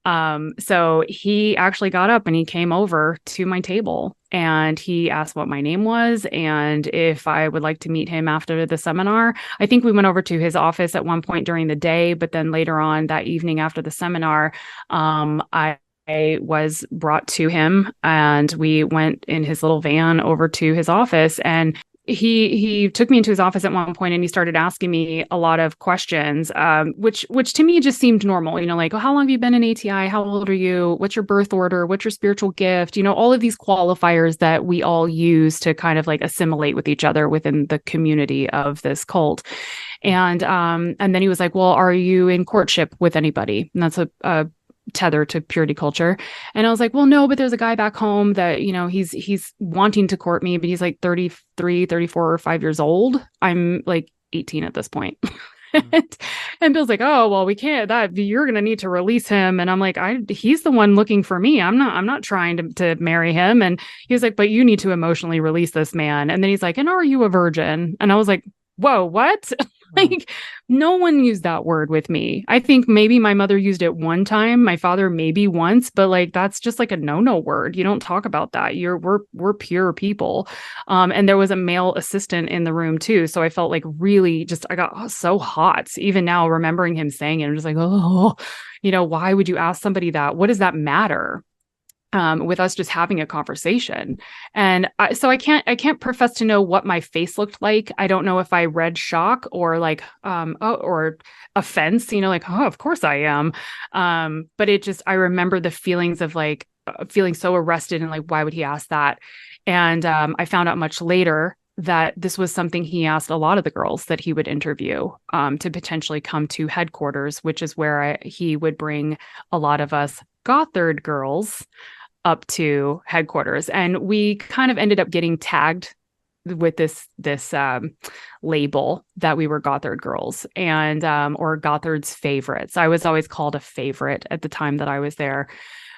So he actually got up and he came over to my table and he asked what my name was and if I would like to meet him after the seminar. I think we went over to his office at one point during the day, but then later on that evening after the seminar, I was brought to him and we went in his little van over to his office, and he took me into his office at one point and he started asking me a lot of questions, which to me just seemed normal, like, oh, how long have you been in ATI? How old are you? What's your birth order? What's your spiritual gift? All of these qualifiers that we all use to kind of like assimilate with each other within the community of this cult. And then he was like, well, are you in courtship with anybody? And that's a tether to purity culture. And I was like, well, no, but there's a guy back home that, he's wanting to court me, but he's like 33, 34 or 5 years old. I'm like 18 at this point. And Bill's like, oh, well, we can't, you're going to need to release him. And I'm like, he's the one looking for me. I'm not trying to marry him. And he was like, but you need to emotionally release this man. And then he's like, and are you a virgin? And I was like, whoa, what? Like, no one used that word with me. I think maybe my mother used it one time, my father maybe once, but like that's just like a no word. You don't talk about that. We're pure people. And there was a male assistant in the room too. So I felt like really I got so hot. Even now remembering him saying it, I'm just like, oh, why would you ask somebody that? What does that matter? with us just having a conversation. And so I can't profess to know what my face looked like. I don't know if I read shock or like, or offense, like, oh, of course I am. But I remember the feelings of like feeling so arrested and like, why would he ask that? And I found out much later that this was something he asked a lot of the girls that he would interview to potentially come to headquarters, which is where he would bring a lot of us Gothard girls up to headquarters. And we kind of ended up getting tagged with this label that we were Gothard girls and or Gothard's favorites. I was always called a favorite at the time that I was there.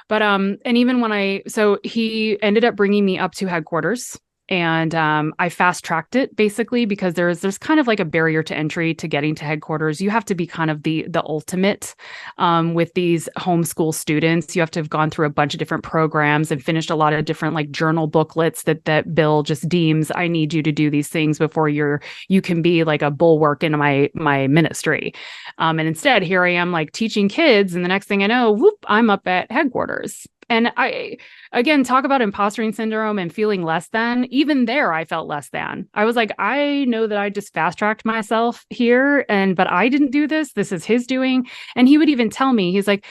But and even when so he ended up bringing me up to headquarters. And I fast tracked it basically because there's kind of like a barrier to entry to getting to headquarters. You have to be kind of the ultimate with these homeschool students. You have to have gone through a bunch of different programs and finished a lot of different like journal booklets that Bill just deems I need you to do these things before you can be like a bulwark in my ministry. And instead, here I am like teaching kids, and the next thing I know, whoop, I'm up at headquarters. And again, talk about imposter syndrome and feeling less than. Even there, I felt less than. I was like, I know that I just fast tracked myself here, but I didn't do this. This is his doing. And he would even tell me, he's like,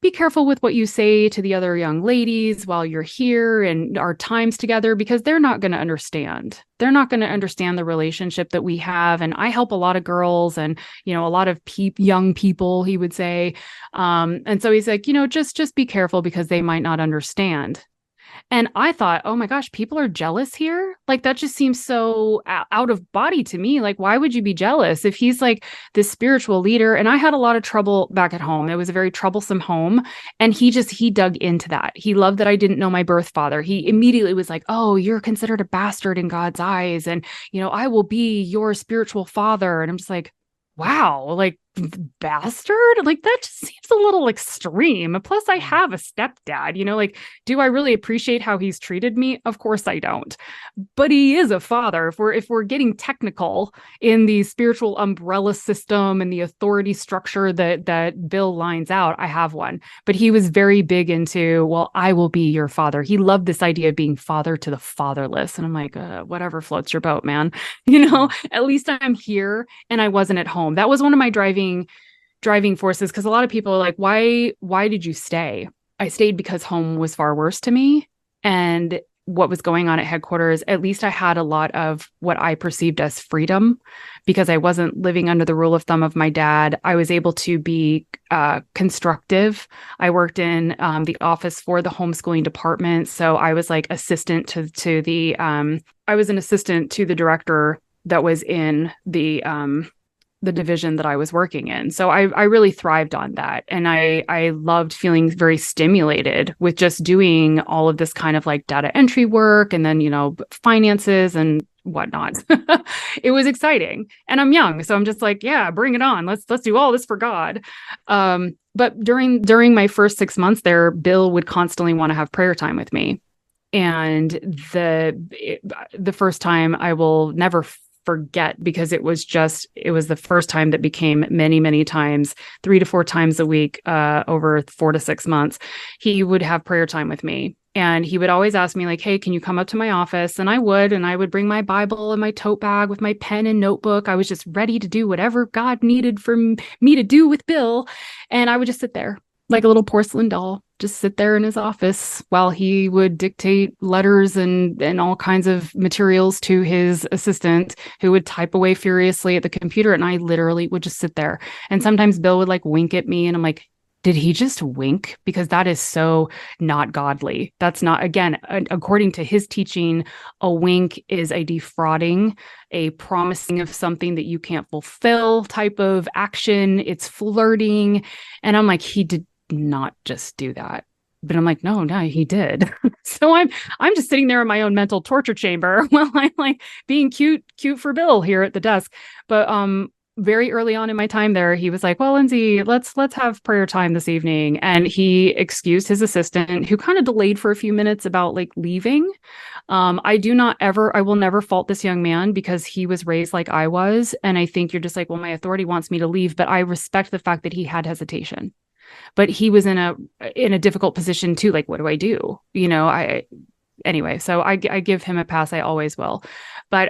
be careful with what you say to the other young ladies while you're here and our times together, because they're not going to understand. They're not going to understand the relationship that we have. And I help a lot of girls and, a lot of young people, he would say. And so he's like, just be careful because they might not understand. And I thought, oh my gosh, people are jealous here. Like that just seems so out of body to me. Like, why would you be jealous if he's like this spiritual leader? And I had a lot of trouble back at home. It was a very troublesome home. And he dug into that. He loved that I didn't know my birth father. He immediately was like, oh, you're considered a bastard in God's eyes. And, I will be your spiritual father. And I'm just like, wow, like bastard, like that just seems a little extreme. Plus I have a stepdad, like, do I really appreciate how he's treated me? Of course I don't, but he is a father. If we're getting technical in the spiritual umbrella system and the authority structure that Bill lines out, I have one. But he was very big into, well, I will be your father. He loved this idea of being father to the fatherless. And I'm like, whatever floats your boat, man. At least I'm here and I wasn't at home. That was one of my driving forces, because a lot of people are like, why did you stay? I stayed because home was far worse to me, and what was going on at headquarters, at least I had a lot of what I perceived as freedom because I wasn't living under the rule of thumb of my dad. I was able to be constructive. I worked in the office for the homeschooling department, so I was like assistant to the I was an assistant to the director that was in the division that I was working in. So I really thrived on that. And I loved feeling very stimulated with just doing all of this kind of like data entry work and then, finances and whatnot. It was exciting. And I'm young. So I'm just like, yeah, bring it on. Let's do all this for God. But during my first 6 months there, Bill would constantly want to have prayer time with me. And the first time I will never forget, because it was the first time that became many, many times, 3 to 4 times a week, over 4 to 6 months, he would have prayer time with me. And he would always ask me like, hey, can you come up to my office? And I would bring my Bible and my tote bag with my pen and notebook. I was just ready to do whatever God needed for me to do with Bill. And I would just sit there like a little porcelain doll, just sit there in his office while he would dictate letters and all kinds of materials to his assistant, who would type away furiously at the computer. And I literally would just sit there. And sometimes Bill would like wink at me and I'm like, did he just wink? Because that is so not godly. That's not, again, according to his teaching, a wink is a defrauding, a promising of something that you can't fulfill type of action. It's flirting. And I'm like, he did not just do that. But I'm like, no, he did. So I'm just sitting there in my own mental torture chamber while I'm like being cute for Bill here at the desk. But very early on in my time there, he was like, well, Lindsey, let's have prayer time this evening. And he excused his assistant, who kind of delayed for a few minutes about like leaving. I will never fault this young man because he was raised like I was. And I think you're just like, well, my authority wants me to leave, but I respect the fact that he had hesitation. but he was in a difficult position too. Like, what do I do? Anyway, so I give him a pass. I always will. But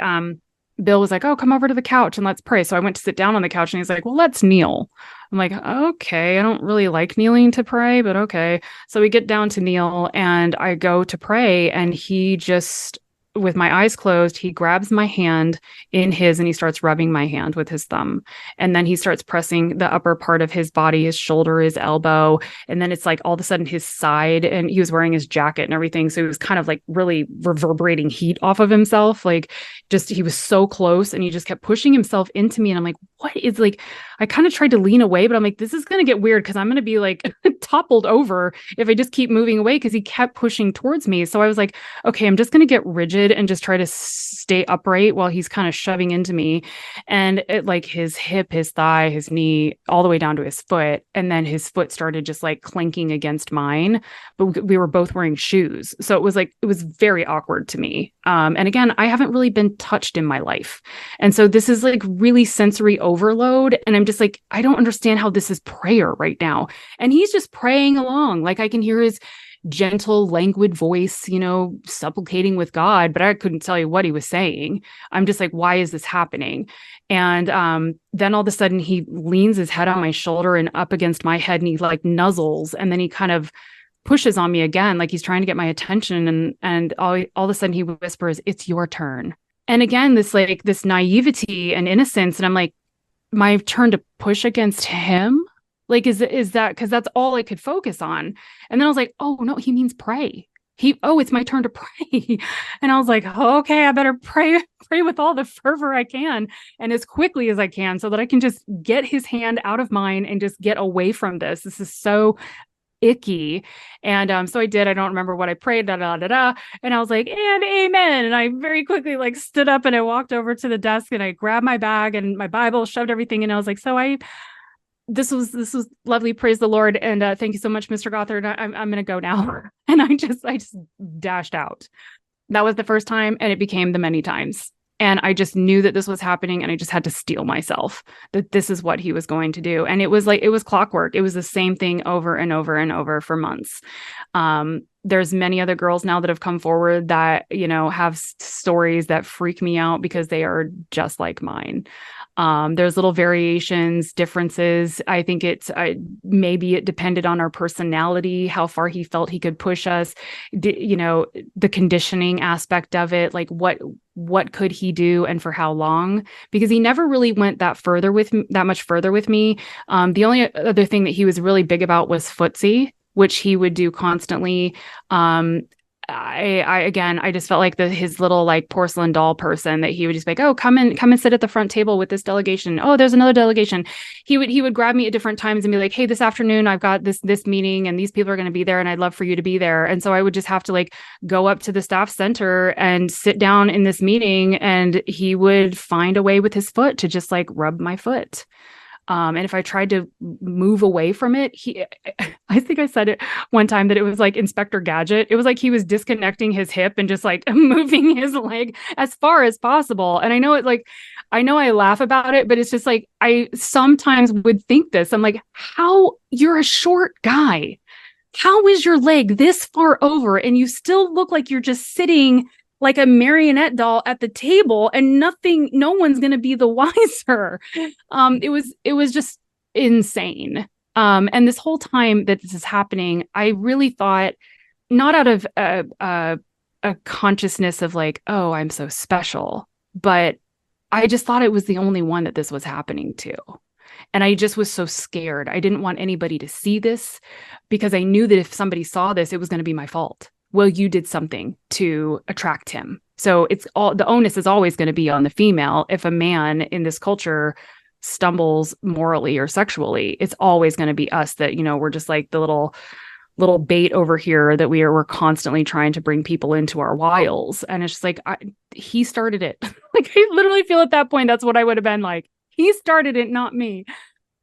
Bill was like, oh, come over to the couch and let's pray. So I went to sit down on the couch and he's like, well, let's kneel. I'm like, okay, I don't really like kneeling to pray, but okay. So we get down to kneel and I go to pray, and he just, with my eyes closed, he grabs my hand in his and he starts rubbing my hand with his thumb. And then he starts pressing the upper part of his body, his shoulder, his elbow. And then it's like all of a sudden his side, and he was wearing his jacket and everything. So he was kind of like really reverberating heat off of himself. Like just, he was so close and he just kept pushing himself into me. And I'm like, what is, like, I kind of tried to lean away, but I'm like, this is going to get weird because I'm going to be like toppled over if I just keep moving away, because he kept pushing towards me. So I was like, okay, I'm just going to get rigid and just try to stay upright while he's kind of shoving into me. And it, like his hip, his thigh, his knee, all the way down to his foot. And then his foot started just like clinking against mine, but we were both wearing shoes. So it was very awkward to me. And again, I haven't really been touched in my life. And so this is like really sensory overload. And I'm just like, I don't understand how this is prayer right now. And he's just praying along. Like I can hear his gentle, languid voice, supplicating with God, but I couldn't tell you what he was saying. I'm just like, why is this happening? And then all of a sudden he leans his head on my shoulder and up against my head, and he like nuzzles, and then he kind of pushes on me again, like he's trying to get my attention. And all of a sudden he whispers, it's your turn. And again, this naivety and innocence. And I'm like, my turn to push against him? Like, is that, because that's all I could focus on. And then I was like, oh no, he means pray. It's my turn to pray. And I was like, okay, I better pray with all the fervor I can and as quickly as I can, so that I can just get his hand out of mine and just get away from this. This is so icky. And so I did. I don't remember what I prayed, and I was like, and amen. And I very quickly like stood up and I walked over to the desk and I grabbed my bag and my Bible, shoved everything in. I was like, this was lovely. Praise the Lord. And thank you so much, Mr. Gothard. I'm going to go now. And I just dashed out. That was the first time, and it became the many times. And I just knew that this was happening, and I just had to steel myself that this is what he was going to do. And it was clockwork. It was the same thing over and over and over for months. There's many other girls now that have come forward that, have stories that freak me out because they are just like mine. There's little variations, differences. I think maybe it depended on our personality, how far he felt he could push us, the conditioning aspect of it, like what could he do and for how long, because he never really went that much further with me. The only other thing that he was really big about was footsie, which he would do constantly. I just felt like his little like porcelain doll person that he would just be like, oh, come and sit at the front table with this delegation. Oh, there's another delegation. He would grab me at different times and be like, hey, this afternoon I've got this meeting and these people are going to be there and I'd love for you to be there. And so I would just have to like go up to the staff center and sit down in this meeting, and he would find a way with his foot to just like rub my foot. And if I tried to move away from it, I think I said it one time that it was like Inspector Gadget. It was like he was disconnecting his hip and just like moving his leg as far as possible. And I know I laugh about it, but it's just like, I sometimes would think this. I'm like, you're a short guy. How is your leg this far over and you still look like you're just sitting like a marionette doll at the table, and no one's going to be the wiser. It was just insane. And this whole time that this is happening, I really thought, not out of a consciousness of like, oh, I'm so special, but I just thought it was the only one that this was happening to. And I just was so scared. I didn't want anybody to see this, because I knew that if somebody saw this, it was going to be my fault. Well, you did something to attract him. So the onus is always going to be on the female. If a man in this culture stumbles morally or sexually, it's always going to be us that, we're just like the little bait over here that we're constantly trying to bring people into our wiles. And it's just like, he started it. Like, I literally feel at that point, that's what I would have been like. He started it, not me.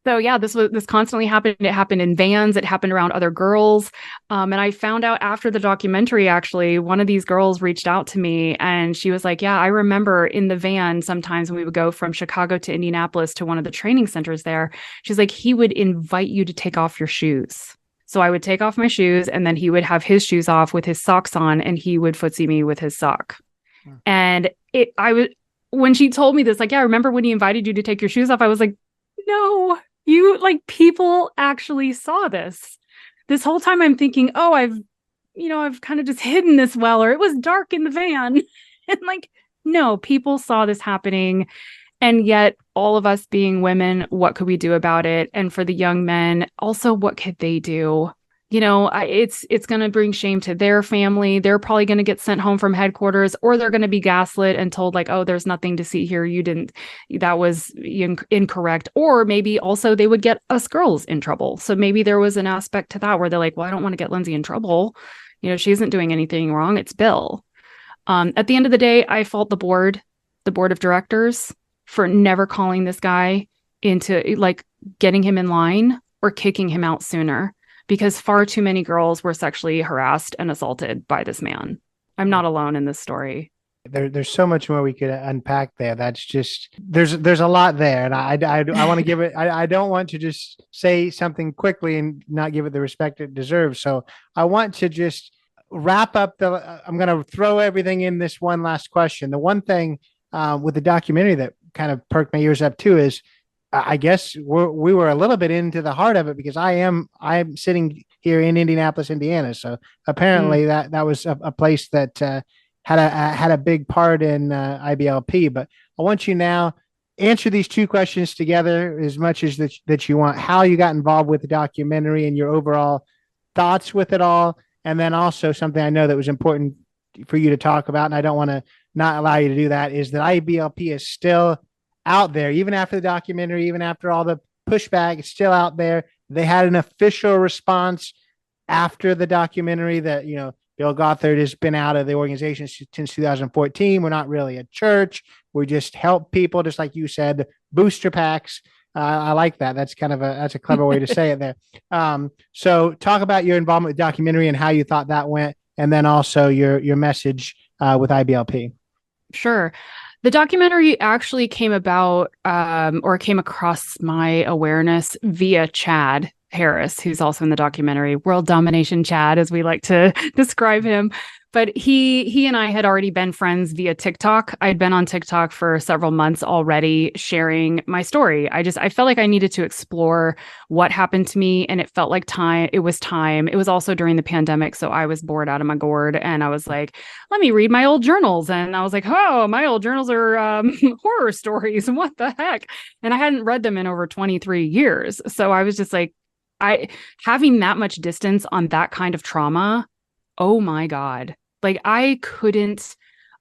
So yeah, this constantly happened. It happened in vans. It happened around other girls. And I found out after the documentary, actually, one of these girls reached out to me and she was like, yeah, I remember in the van, sometimes when we would go from Chicago to Indianapolis to one of the training centers there, she's like, he would invite you to take off your shoes. So I would take off my shoes and then he would have his shoes off with his socks on and he would footsie me with his sock. And when she told me this, like, yeah, I remember when he invited you to take your shoes off, I was like, no, you like people actually saw this whole time. I'm thinking, oh, I've kind of just hidden this well, or it was dark in the van. And like, no, people saw this happening. And yet all of us being women, what could we do about it? And for the young men, also, what could they do? It's going to bring shame to their family. They're probably going to get sent home from headquarters, or they're going to be gaslit and told like, oh, there's nothing to see here. That was incorrect. Or maybe also they would get us girls in trouble. So maybe there was an aspect to that where they're like, well, I don't want to get Lindsey in trouble. She isn't doing anything wrong. It's Bill. At the end of the day, I fault the board of directors for never calling this guy into like getting him in line or kicking him out sooner. Because far too many girls were sexually harassed and assaulted by this man. I'm not alone in this story. There's so much more we could unpack there. That's just there's a lot there, and I want to give it. I don't want to just say something quickly and not give it the respect it deserves. So I want to just wrap up I'm going to throw everything in this one last question. The one thing with the documentary that kind of perked my ears up too is, I guess we were a little bit into the heart of it because I'm sitting here in Indianapolis, Indiana. So apparently that was a place that had a big part in IBLP. But I want you now answer these two questions together as much as that you want. How you got involved with the documentary and your overall thoughts with it all, and then also something I know that was important for you to talk about, and I don't want to not allow you to do that, is that IBLP is still out there, even after the documentary, even after all the pushback, it's still out there. They had an official response after the documentary that, Bill Gothard has been out of the organization since 2014. We're not really a church. We just help people, just like you said, booster packs. I like that. That's that's a clever way to say it there. So talk about your involvement with the documentary and how you thought that went, and then also your message with IBLP. Sure. The documentary actually came about or came across my awareness via Chad Harris, who's also in the documentary, World Domination Chad, as we like to describe him. But he and I had already been friends via TikTok. I'd been on TikTok for several months already sharing my story. I felt like I needed to explore what happened to me, and it felt like time. It was time. It was also during the pandemic, so I was bored out of my gourd, and I was like, let me read my old journals. And I was like, oh, my old journals are horror stories. What the heck? And I hadn't read them in over 23 years. So I was just like, having that much distance on that kind of trauma, oh my God. Like I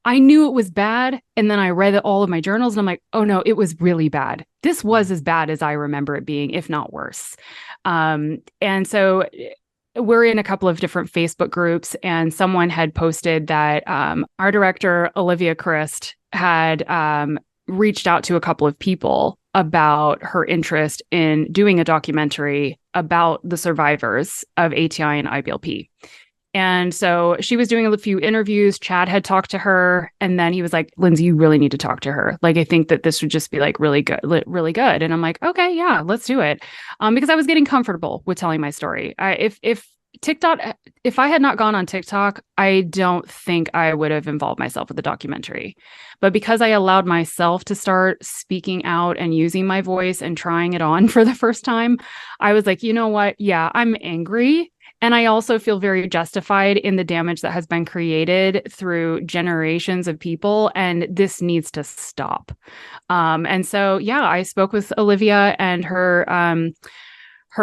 knew it was bad. And then I read all of my journals and I'm like, oh no, it was really bad. This was as bad as I remember it being, if not worse. And so we're in a couple of different Facebook groups, and someone had posted that our director, Olivia Christ, had reached out to a couple of people about her interest in doing a documentary about the survivors of ATI and IBLP. And so she was doing a few interviews. Chad had talked to her, and then he was like, Lindsey, you really need to talk to her. Like, I think that this would just be like really good, really good. And I'm like, okay, yeah, let's do it. Because I was getting comfortable with telling my story. If I had not gone on TikTok, I don't think I would have involved myself with the documentary. But because I allowed myself to start speaking out and using my voice and trying it on for the first time, I was like, you know what? Yeah, I'm angry. And I also feel very justified in the damage that has been created through generations of people. And this needs to stop. And so, yeah, I spoke with Olivia and her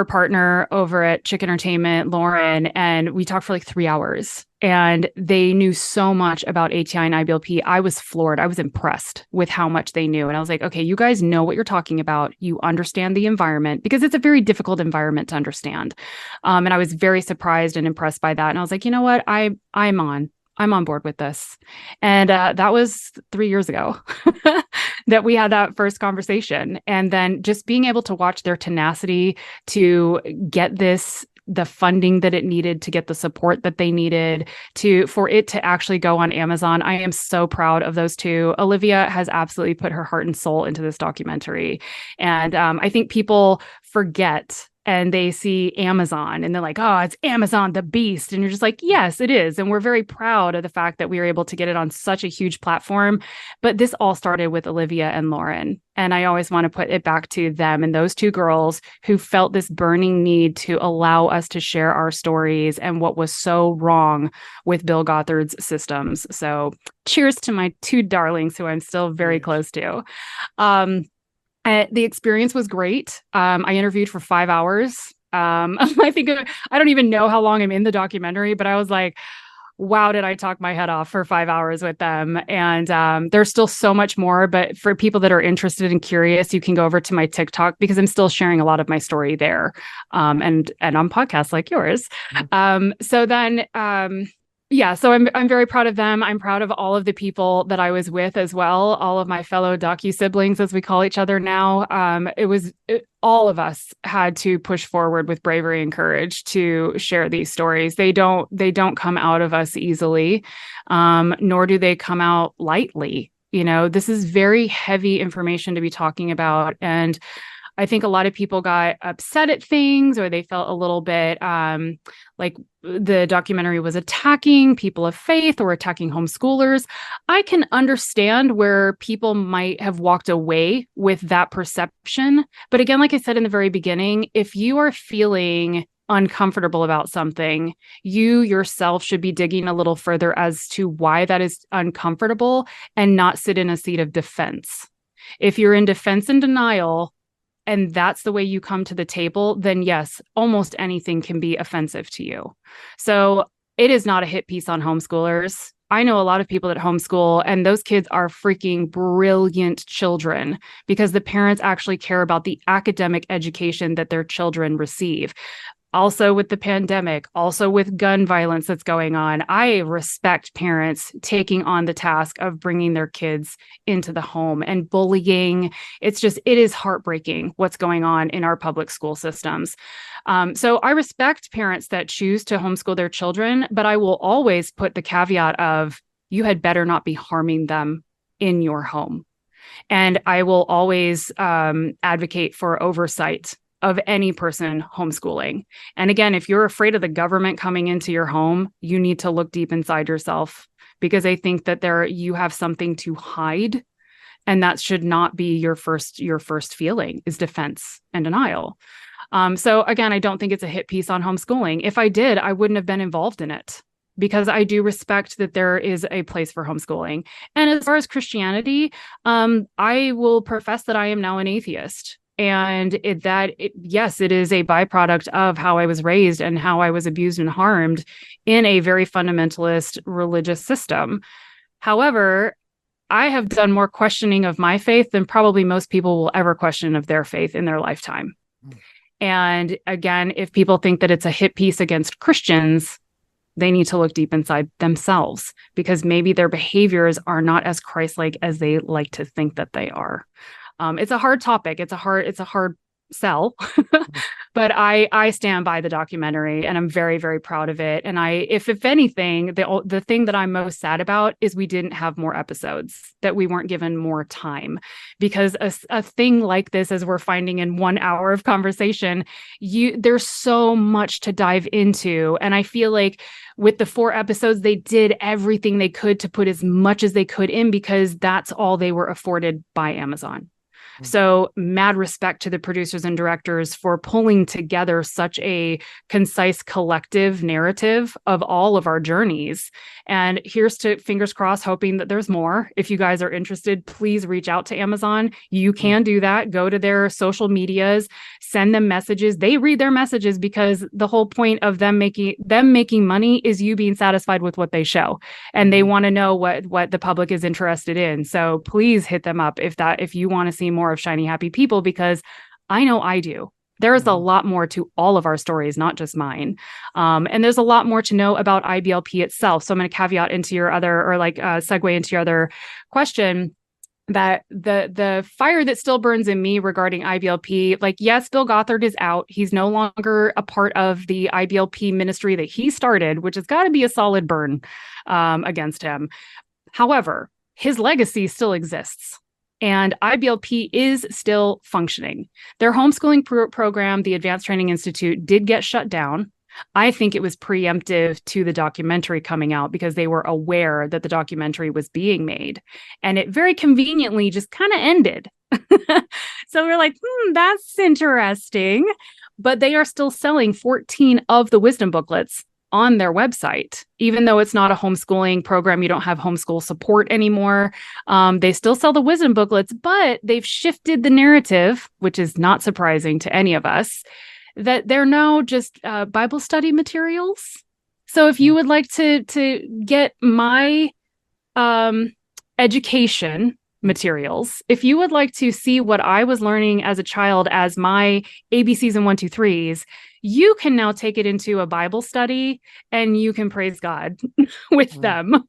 partner over at Chick Entertainment, Lauren, and we talked for like 3 hours. And they knew so much about ATI and IBLP. I was floored. I was impressed with how much they knew. And I was like, okay, you guys know what you're talking about. You understand the environment, because it's a very difficult environment to understand. And I was very surprised and impressed by that. And I was like, you know what? I'm on board with this. And that was 3 years ago. that we had that first conversation. And then just being able to watch their tenacity to get the funding that it needed, to get the support that they needed, for it to actually go on Amazon. I am so proud of those two. Olivia has absolutely put her heart and soul into this documentary. And I think people forget, and they see Amazon and they're like, oh, it's Amazon, the beast. And you're just like, yes, it is. And we're very proud of the fact that we were able to get it on such a huge platform. But this all started with Olivia and Lauren. And I always want to put it back to them and those two girls who felt this burning need to allow us to share our stories and what was so wrong with Bill Gothard's systems. So cheers to my two darlings who I'm still very close to. The experience was great. I interviewed for 5 hours. I think I don't even know how long I'm in the documentary, but I was like, wow, did I talk my head off for 5 hours with them? And there's still so much more. But for people that are interested and curious, you can go over to my TikTok because I'm still sharing a lot of my story there, and on podcasts like yours. So I'm very proud of them. I'm proud of all of the people that I was with as well. All of my fellow docu-siblings, as we call each other now. All of us had to push forward with bravery and courage to share these stories. They don't come out of us easily, nor do they come out lightly. This is very heavy information to be talking about. And I think a lot of people got upset at things, or they felt a little bit like the documentary was attacking people of faith or attacking homeschoolers. I can understand where people might have walked away with that perception. But again, like I said in the very beginning, if you are feeling uncomfortable about something, you yourself should be digging a little further as to why that is uncomfortable and not sit in a seat of defense. If you're in defense and denial, and that's the way you come to the table, then yes, almost anything can be offensive to you. So it is not a hit piece on homeschoolers. I know a lot of people that homeschool, and those kids are freaking brilliant children because the parents actually care about the academic education that their children receive. Also with the pandemic, also with gun violence that's going on, I respect parents taking on the task of bringing their kids into the home and bullying. It is heartbreaking what's going on in our public school systems. So I respect parents that choose to homeschool their children, but I will always put the caveat of you had better not be harming them in your home. And I will always advocate for oversight of any person homeschooling. And again, if you're afraid of the government coming into your home, you need to look deep inside yourself, because I think that you have something to hide, and that should not be your first feeling is defense and denial. So again, I don't think it's a hit piece on homeschooling. If I did, I wouldn't have been involved in it, because I do respect that there is a place for homeschooling. And as far as Christianity, I will profess that I am now an atheist. And yes, it is a byproduct of how I was raised and how I was abused and harmed in a very fundamentalist religious system. However, I have done more questioning of my faith than probably most people will ever question of their faith in their lifetime. And again, if people think that it's a hit piece against Christians, they need to look deep inside themselves, because maybe their behaviors are not as Christ-like as they like to think that they are. It's a hard topic. It's a hard sell, but I stand by the documentary, and I'm very, very proud of it. And if anything, the thing that I'm most sad about is we didn't have more episodes, that we weren't given more time, because a thing like this, as we're finding in 1 hour of conversation, there's so much to dive into. And I feel like with the 4 episodes, they did everything they could to put as much as they could in, because that's all they were afforded by Amazon. So mad respect to the producers and directors for pulling together such a concise collective narrative of all of our journeys. And here's to fingers crossed, hoping that there's more. If you guys are interested, please reach out to Amazon. You can do that. Go to their social medias, send them messages. They read their messages, because the whole point of them making money is you being satisfied with what they show. And they want to know what the public is interested in. So please hit them up if you want to see more of Shiny Happy People, because I know I do. There is a lot more to all of our stories, not just mine. And there's a lot more to know about IBLP itself. So I'm going to caveat into your other, or segue into your other question. that the fire that still burns in me regarding IBLP, like, yes, Bill Gothard is out. He's no longer a part of the IBLP ministry that he started, which has got to be a solid burn against him. However, his legacy still exists. And IBLP is still functioning. Their homeschooling program, the Advanced Training Institute, did get shut down. I think it was preemptive to the documentary coming out because they were aware that the documentary was being made. And it very conveniently just kind of ended. So we're like, that's interesting. But they are still selling 14 of the wisdom booklets on their website, even though it's not a homeschooling program. You don't have homeschool support anymore. They still sell the wisdom booklets, but they've shifted the narrative, which is not surprising to any of us, that they're now just Bible study materials. So if you would like to get my education materials, if you would like to see what I was learning as a child as my ABCs and 1, 2, 3s, you can now take it into a Bible study and you can praise God with them.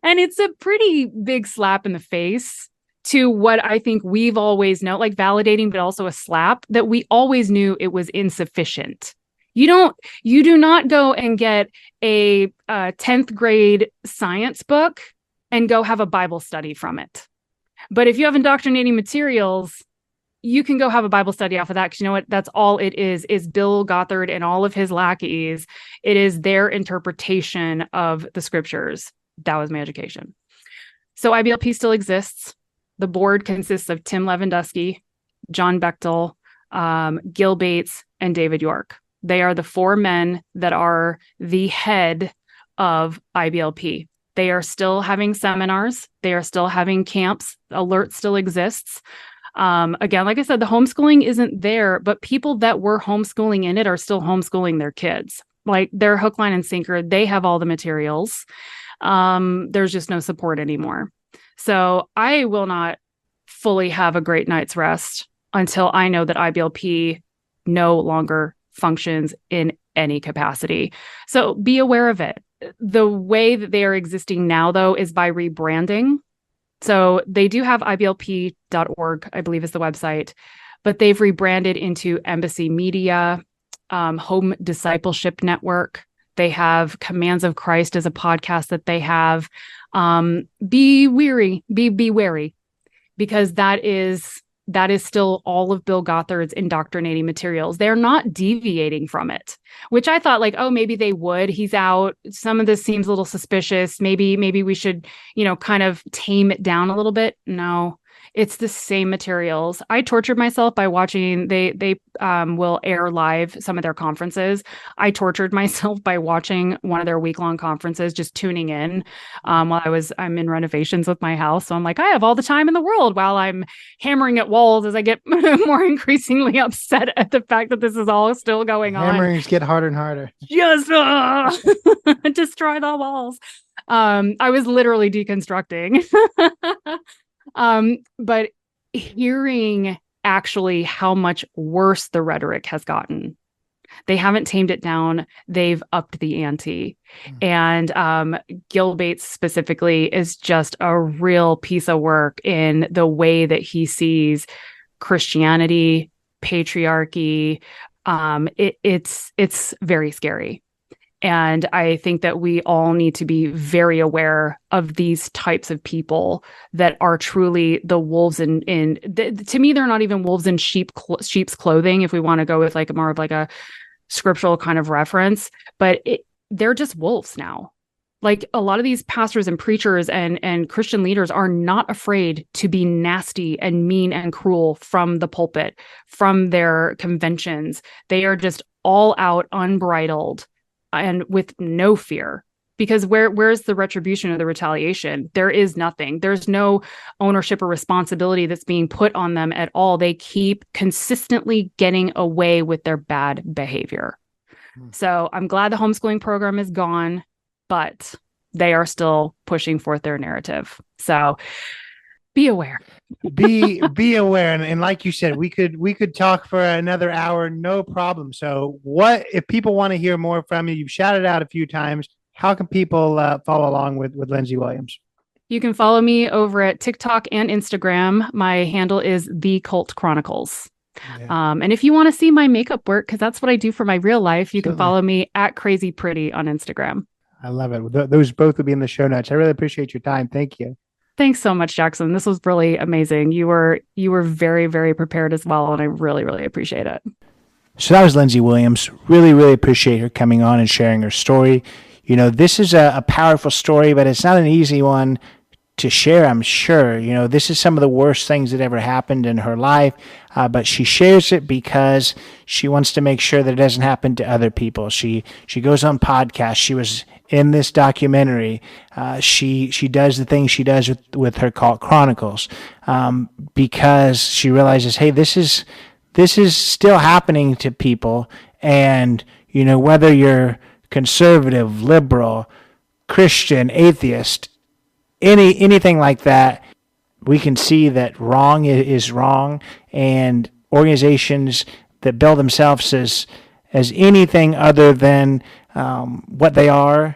And it's a pretty big slap in the face to what I think we've always known, like validating, but also a slap that we always knew it was insufficient. You do not go and get a 10th grade science book and go have a Bible study from it. But if you have indoctrinating materials, you can go have a Bible study off of that, because you know what? That's all it is Bill Gothard and all of his lackeys. It is their interpretation of the scriptures. That was my education. So IBLP still exists. The board consists of Tim Lewandowski, John Bechtel, Gil Bates, and David York. They are the 4 men that are the head of IBLP. They are still having seminars. They are still having camps. Alert still exists. Again, like I said, the homeschooling isn't there, but people that were homeschooling in it are still homeschooling their kids. Like, they're hook, line, and sinker. They have all the materials. There's just no support anymore. So I will not fully have a great night's rest until I know that IBLP no longer functions in any capacity. So be aware of it. The way that they are existing now, though, is by rebranding. So they do have IBLP.org, I believe is the website, but they've rebranded into Embassy Media, Home Discipleship Network. They have Commands of Christ as a podcast that they have. Be wary, because that is still all of Bill Gothard's indoctrinating materials. They're not deviating from it, which I thought, like, oh, maybe they would. He's out. Some of this seems a little suspicious. Maybe we should, kind of tame it down a little bit. No, it's the same materials. I tortured myself by watching, they will air live some of their conferences. I tortured myself by watching one of their week-long conferences, just tuning in while I'm in renovations with my house. So I'm like, I have all the time in the world while I'm hammering at walls as I get more increasingly upset at the fact that this is all still going on. Hammerings get harder and harder. Just destroy the walls. I was literally deconstructing. But hearing actually how much worse the rhetoric has gotten. They haven't tamed it down. They've upped the ante. And Gil Bates specifically is just a real piece of work in the way that he sees Christianity, patriarchy. It's very scary. And I think that we all need to be very aware of these types of people that are truly the wolves to me, they're not even wolves in sheep's clothing, if we want to go with like more of like a scriptural kind of reference, but they're just wolves now. Like, a lot of these pastors and preachers and Christian leaders are not afraid to be nasty and mean and cruel from the pulpit, from their conventions. They are just all out, unbridled, and with no fear, because where's the retribution or the retaliation? There is nothing. There's no ownership or responsibility that's being put on them at all. They keep consistently getting away with their bad behavior. So I'm glad the homeschooling program is gone, but they are still pushing forth their narrative. So be aware. be aware, and like you said, we could talk for another hour, no problem. So what if people want to hear more from you? You've shouted out a few times. How can people follow along with Lindsey Williams? You can follow me over at TikTok and Instagram. My handle is The Cult Chronicles. Yeah. And if you want to see my makeup work, because that's what I do for my real life, you can follow me at Crazy Pretty on Instagram. I love it. Those both will be in the show notes. I really appreciate your time. Thank you. Thanks so much, Jackson. This was really amazing. You were very, very prepared as well, and I really, really appreciate it. So that was Lindsey Williams. Really, really appreciate her coming on and sharing her story. You know, this is a powerful story, but it's not an easy one to share, I'm sure. You know, this is some of the worst things that ever happened in her life, but she shares it because she wants to make sure that it doesn't happen to other people. She goes on podcasts. She was in this documentary. She does the things she does with her Cult Chronicles because she realizes, hey, this is still happening to people, and you know, whether you're conservative, liberal, Christian, atheist, anything like that, we can see that wrong is wrong, and organizations that bill themselves as anything other than what they are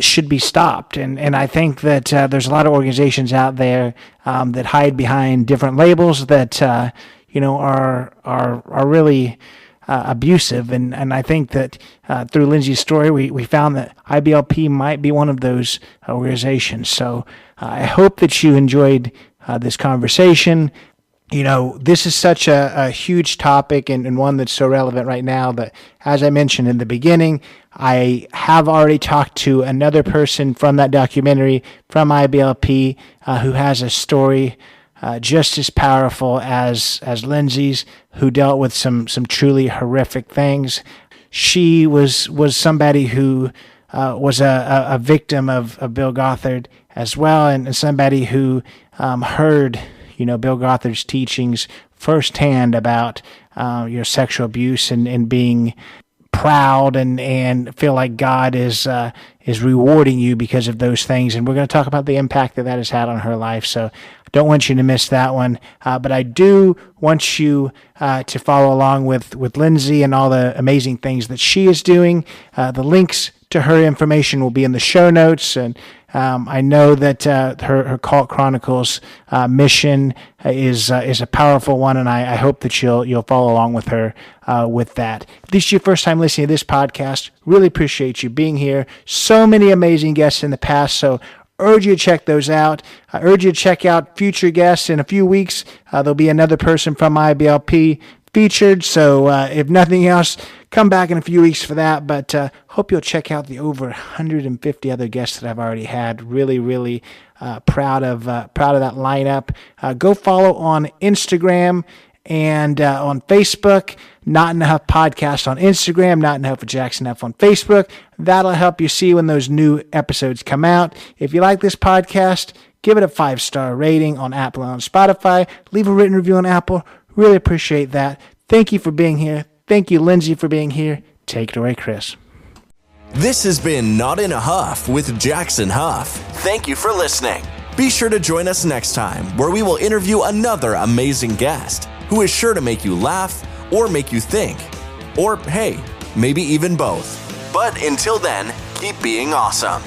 should be stopped. And I think that there's a lot of organizations out there that hide behind different labels that are really abusive, and I think that through Lindsey's story, we found that IBLP might be one of those organizations. So I hope that you enjoyed this conversation. You know, this is such a huge topic and one that's so relevant right now that, as I mentioned in the beginning, I have already talked to another person from that documentary from IBLP who has a story just as powerful as Lindsey's, who dealt with some truly horrific things. She was somebody who was a victim of Bill Gothard as well, and somebody who heard Bill Gothard's teachings firsthand about sexual abuse and being proud and feel like God is rewarding you because of those things. And we're going to talk about the impact that has had on her life. So I don't want you to miss that one. But I do want you to follow along with Lindsey and all the amazing things that she is doing. The links to her information will be in the show notes, and I know that her Cult Chronicles mission is a powerful one, and I hope that you'll follow along with her with that. If this is your first time listening to this podcast, really appreciate you being here. So many amazing guests in the past, so urge you to check those out. I urge you to check out future guests. In a few weeks, there'll be another person from IBLP featured, so if nothing else, come back in a few weeks for that. But hope you'll check out the over 150 other guests that I've already had. Really, really proud of that lineup. Go follow on Instagram and on Facebook. Not Enough Podcast on Instagram, Not Enough with Jackson F on Facebook. That'll help you see when those new episodes come out. If you like this podcast, give it a 5-star rating on Apple and on Spotify. Leave a written review on Apple. Really appreciate that. Thank you for being here. Thank you, Lindsey, for being here. Take it away, Chris. This has been Not in a Huff with Jackson Huff. Thank you for listening. Be sure to join us next time, where we will interview another amazing guest who is sure to make you laugh or make you think. Or, hey, maybe even both. But until then, keep being awesome.